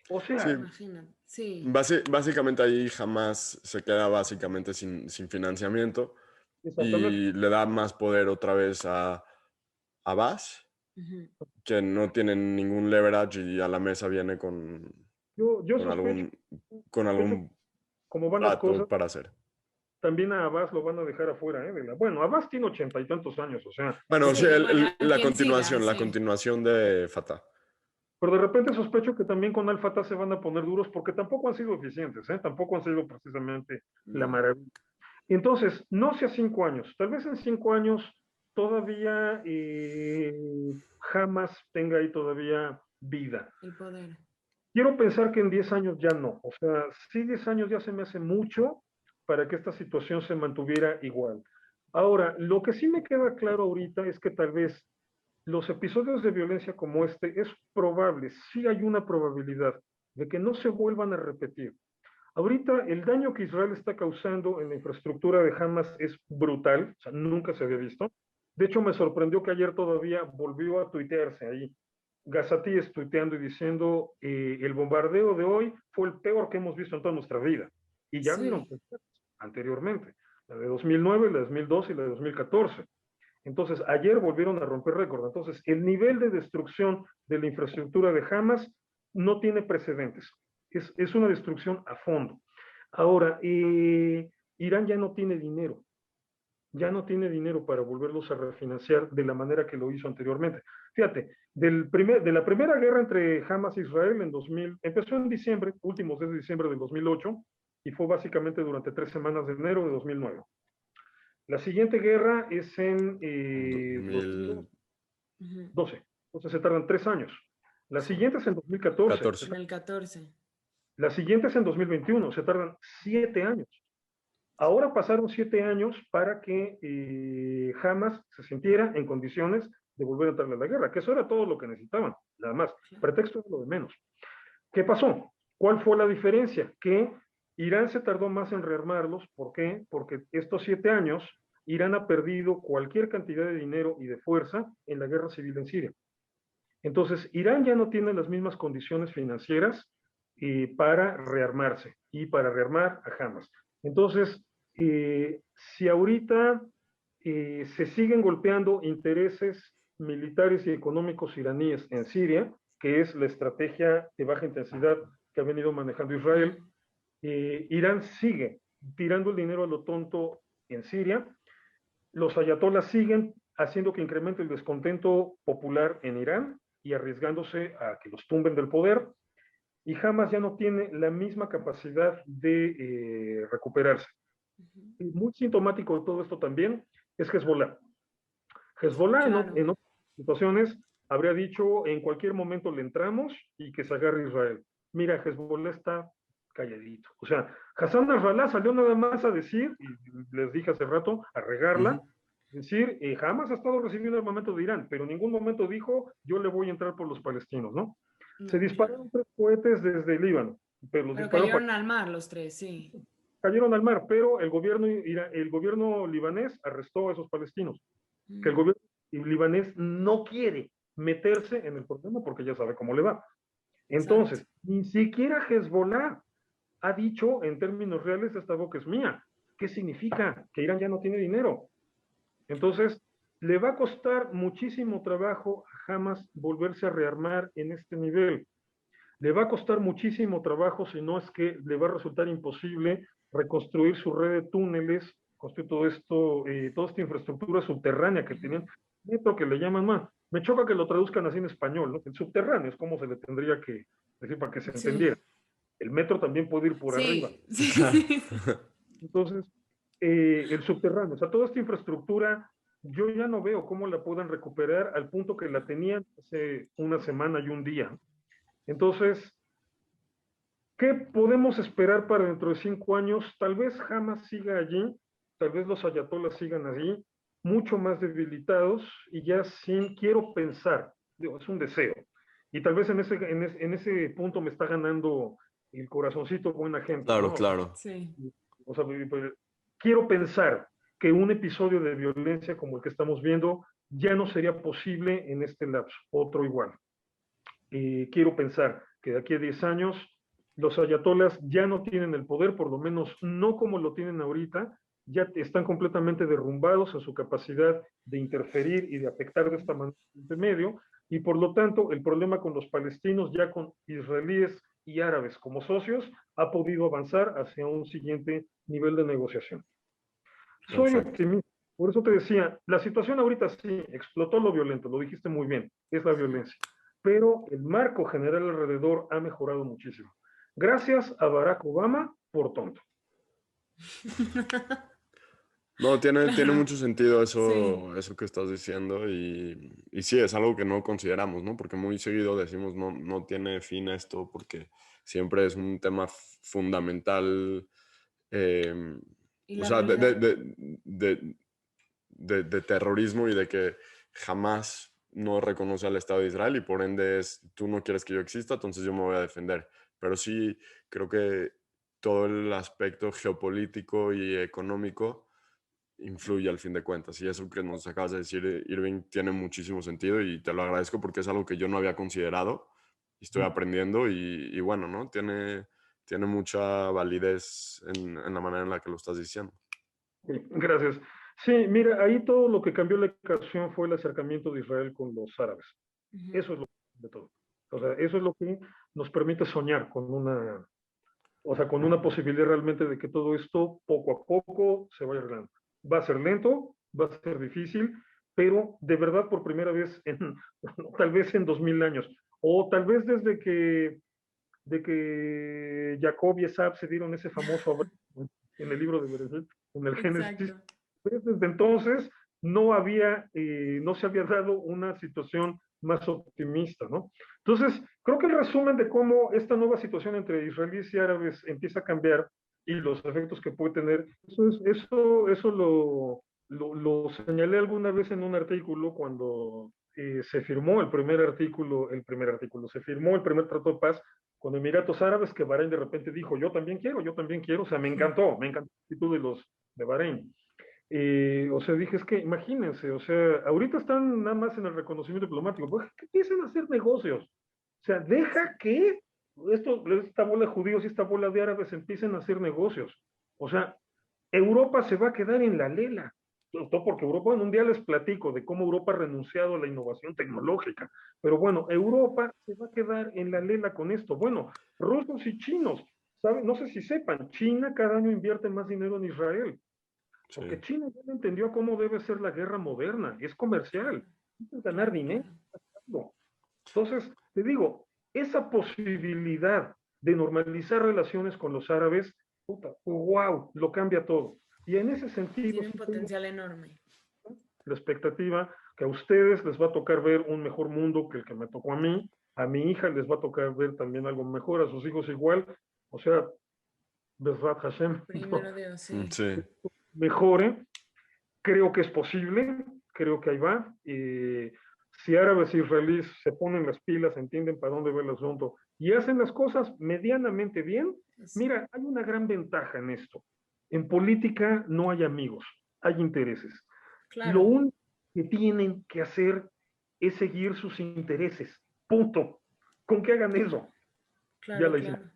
O sea, imagínate. Sí. Básicamente ahí jamás se queda básicamente sin financiamiento y le da más poder otra vez a Abbas, que no tienen ningún leverage y a la mesa viene con algún como van las cosas, para hacer. También a Abbas lo van a dejar afuera, bueno, Abbas tiene 80 y tantos años, o sea. Bueno, sí, la siga, continuación de Fatah. Pero de repente sospecho que también con Al-Fatah se van a poner duros porque tampoco han sido eficientes, tampoco han sido precisamente la maravilla. Entonces, no sé a 5 años, tal vez en 5 años todavía Hamas tenga ahí todavía vida. El poder. Quiero pensar que en 10 años ya no, o sea, sí 10 años ya se me hace mucho para que esta situación se mantuviera igual. Ahora, lo que sí me queda claro ahorita es que tal vez los episodios de violencia como este es probable, sí hay una probabilidad de que no se vuelvan a repetir. Ahorita el daño que Israel está causando en la infraestructura de Hamas es brutal, o sea, nunca se había visto. De hecho, me sorprendió que ayer todavía volvió a tuitearse ahí. Gazati tuiteando y diciendo, el bombardeo de hoy fue el peor que hemos visto en toda nuestra vida. Y ya vieron anteriormente, la de 2009, la de 2012 y la de 2014. Entonces, ayer volvieron a romper récord. Entonces, el nivel de destrucción de la infraestructura de Hamas no tiene precedentes. Es una destrucción a fondo. Ahora, Irán ya no tiene dinero. Ya no tiene dinero para volverlos a refinanciar de la manera que lo hizo anteriormente. Fíjate, de la primera guerra entre Hamas e Israel empezó en diciembre, últimos días de diciembre del 2008, y fue básicamente durante 3 semanas de enero de 2009. La siguiente guerra es en 2012, entonces se tardan 3 años. La siguiente es en 2014. En el 14. La siguiente es en 2021, se tardan 7 años. Ahora pasaron 7 años para que Hamas se sintiera en condiciones de volver a entrarle a la guerra, que eso era todo lo que necesitaban, nada más. Pretexto es lo de menos. ¿Qué pasó? ¿Cuál fue la diferencia? Que Irán se tardó más en rearmarlos. ¿Por qué? Porque estos 7 años Irán ha perdido cualquier cantidad de dinero y de fuerza en la guerra civil en Siria. Entonces, Irán ya no tiene las mismas condiciones financieras para rearmarse y para rearmar a Hamas. Entonces, si ahorita se siguen golpeando intereses militares y económicos iraníes en Siria, que es la estrategia de baja intensidad que ha venido manejando Israel, Irán sigue tirando el dinero a lo tonto en Siria, los ayatolás siguen haciendo que incremente el descontento popular en Irán y arriesgándose a que los tumben del poder, y Hamas ya no tiene la misma capacidad de recuperarse. Y muy sintomático de todo esto también es Hezbollah. Hezbollah en otras situaciones habría dicho en cualquier momento le entramos y que se agarre Israel. Mira, Hezbollah está calladito. O sea, Hassan Nasrallah salió nada más a decir, y les dije hace rato, a regarla, decir, jamás ha estado recibiendo armamento de Irán, pero en ningún momento dijo, yo le voy a entrar por los palestinos, ¿no? Se dispararon 3 cohetes desde el Líbano. Pero cayeron al mar los 3, sí. Cayeron al mar, pero el gobierno libanés arrestó a esos palestinos. Que el gobierno libanés no quiere meterse en el problema porque ya sabe cómo le va. Entonces, ni siquiera Hezbollah ha dicho en términos reales, esta boca es mía. ¿Qué significa? Que Irán ya no tiene dinero. Entonces, le va a costar muchísimo trabajo a Hamas volverse a rearmar en este nivel. Le va a costar muchísimo trabajo, si no es que le va a resultar imposible reconstruir su red de túneles, construir todo esto, toda esta infraestructura subterránea que tienen, metro que le llaman más. Me choca que lo traduzcan así en español, ¿no? El subterráneo es como se le tendría que decir para que se entendiera. El metro también puede ir por arriba. Sí. Entonces, el subterráneo, o sea, toda esta infraestructura, yo ya no veo cómo la puedan recuperar al punto que la tenían hace una semana y un día. Entonces, ¿qué podemos esperar para dentro de 5 años? Tal vez Hamas siga allí, tal vez los ayatolás sigan allí, mucho más debilitados y ya sin, quiero pensar, digo, es un deseo. Y tal vez en ese punto me está ganando el corazoncito buena gente, Claro, ¿no? claro. Sí. O sea, quiero pensar que un episodio de violencia como el que estamos viendo ya no sería posible en este lapso, otro igual. Quiero pensar que de aquí a 10 años los ayatolás ya no tienen el poder, por lo menos no como lo tienen ahorita, ya están completamente derrumbados en su capacidad de interferir y de afectar de esta manera de medio, y por lo tanto el problema con los palestinos, ya con israelíes y árabes como socios, ha podido avanzar hacia un siguiente nivel de negociación. Soy Perfecto. optimista, por eso te decía, la situación ahorita sí, explotó lo violento, lo dijiste muy bien, es la violencia, pero el marco general alrededor ha mejorado muchísimo. Gracias a Barack Obama por tonto. No, tiene Claro. mucho sentido Sí. eso que estás diciendo y sí, es algo que no consideramos, ¿no? Porque muy seguido decimos no tiene fin esto porque siempre es un tema fundamental, eh, Y o la sea, realidad. de terrorismo y de que jamás no reconoce al Estado de Israel y por ende tú no quieres que yo exista, entonces yo me voy a defender. Pero sí, creo que todo el aspecto geopolítico y económico influye al fin de cuentas. Y eso que nos acabas de decir, Irving, tiene muchísimo sentido y te lo agradezco porque es algo que yo no había considerado y estoy aprendiendo y bueno, ¿no? Tiene mucha validez en la manera en la que lo estás diciendo. Sí, gracias. Sí, mira, ahí todo lo que cambió la ecuación fue el acercamiento de Israel con los árabes. Eso es lo de todo. O sea, eso es lo que nos permite soñar con una, o sea, con una posibilidad realmente de que todo esto poco a poco se vaya arreglando. Va a ser lento, va a ser difícil, pero de verdad por primera vez en, tal vez en 2000 años, o tal vez desde que Jacob y Esab se dieron ese famoso abrazo en el libro de Bereshit, en el Génesis, Exacto. desde entonces no se había dado una situación más optimista, ¿no? Entonces, creo que el resumen de cómo esta nueva situación entre israelíes y árabes empieza a cambiar y los efectos que puede tener, eso lo señalé alguna vez en un artículo cuando se firmó se firmó el primer trato de paz con Emiratos Árabes, que Bahrein de repente dijo, yo también quiero, o sea, me encantó la actitud de los de Bahrein. O sea, dije, es que imagínense, o sea, ahorita están nada más en el reconocimiento diplomático, pues que empiecen a hacer negocios. O sea, deja que esta bola de judíos y esta bola de árabes empiecen a hacer negocios. O sea, Europa se va a quedar en la lela. Todo porque Europa, en un día les platico de cómo Europa ha renunciado a la innovación tecnológica. Pero bueno, Europa se va a quedar en la lela con esto. Bueno, rusos y chinos, ¿saben? No sé si sepan, China cada año invierte más dinero en Israel. Porque Sí. China ya entendió cómo debe ser la guerra moderna, es comercial, es ganar dinero. Entonces, te digo, esa posibilidad de normalizar relaciones con los árabes, puta, wow, lo cambia todo. Y en ese sentido, Tiene un sí tengo potencial enorme. la expectativa que a ustedes les va a tocar ver un mejor mundo que el que me tocó a mi hija les va a tocar ver también algo mejor, a sus hijos igual. O sea, Bezrat Hashem, Primero Dios, sí. Sí. mejore. Creo que es posible, creo que ahí va. Si árabes e israelíes se ponen las pilas, entienden para dónde va el asunto y hacen las cosas medianamente bien, Eso. mira, hay una gran ventaja en esto. En política no hay amigos, hay intereses. Lo Claro, único que tienen que hacer es seguir sus intereses. Punto. Con que hagan eso, ya claro, la hicimos. claro.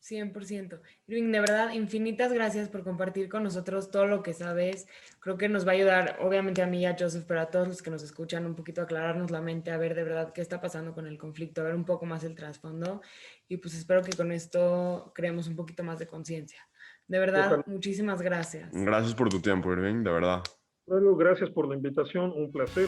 100%. Irving, de verdad, infinitas gracias por compartir con nosotros todo lo que sabes. Creo que nos va a ayudar, obviamente a mí y a Joseph, pero a todos los que nos escuchan, un poquito a aclararnos la mente, a ver de verdad qué está pasando con el conflicto, a ver un poco más el trasfondo. Y pues espero que con esto creemos un poquito más de conciencia. De verdad, Ojalá. muchísimas gracias. Gracias por tu tiempo, Irving, de verdad. Mario, gracias por la invitación, un placer.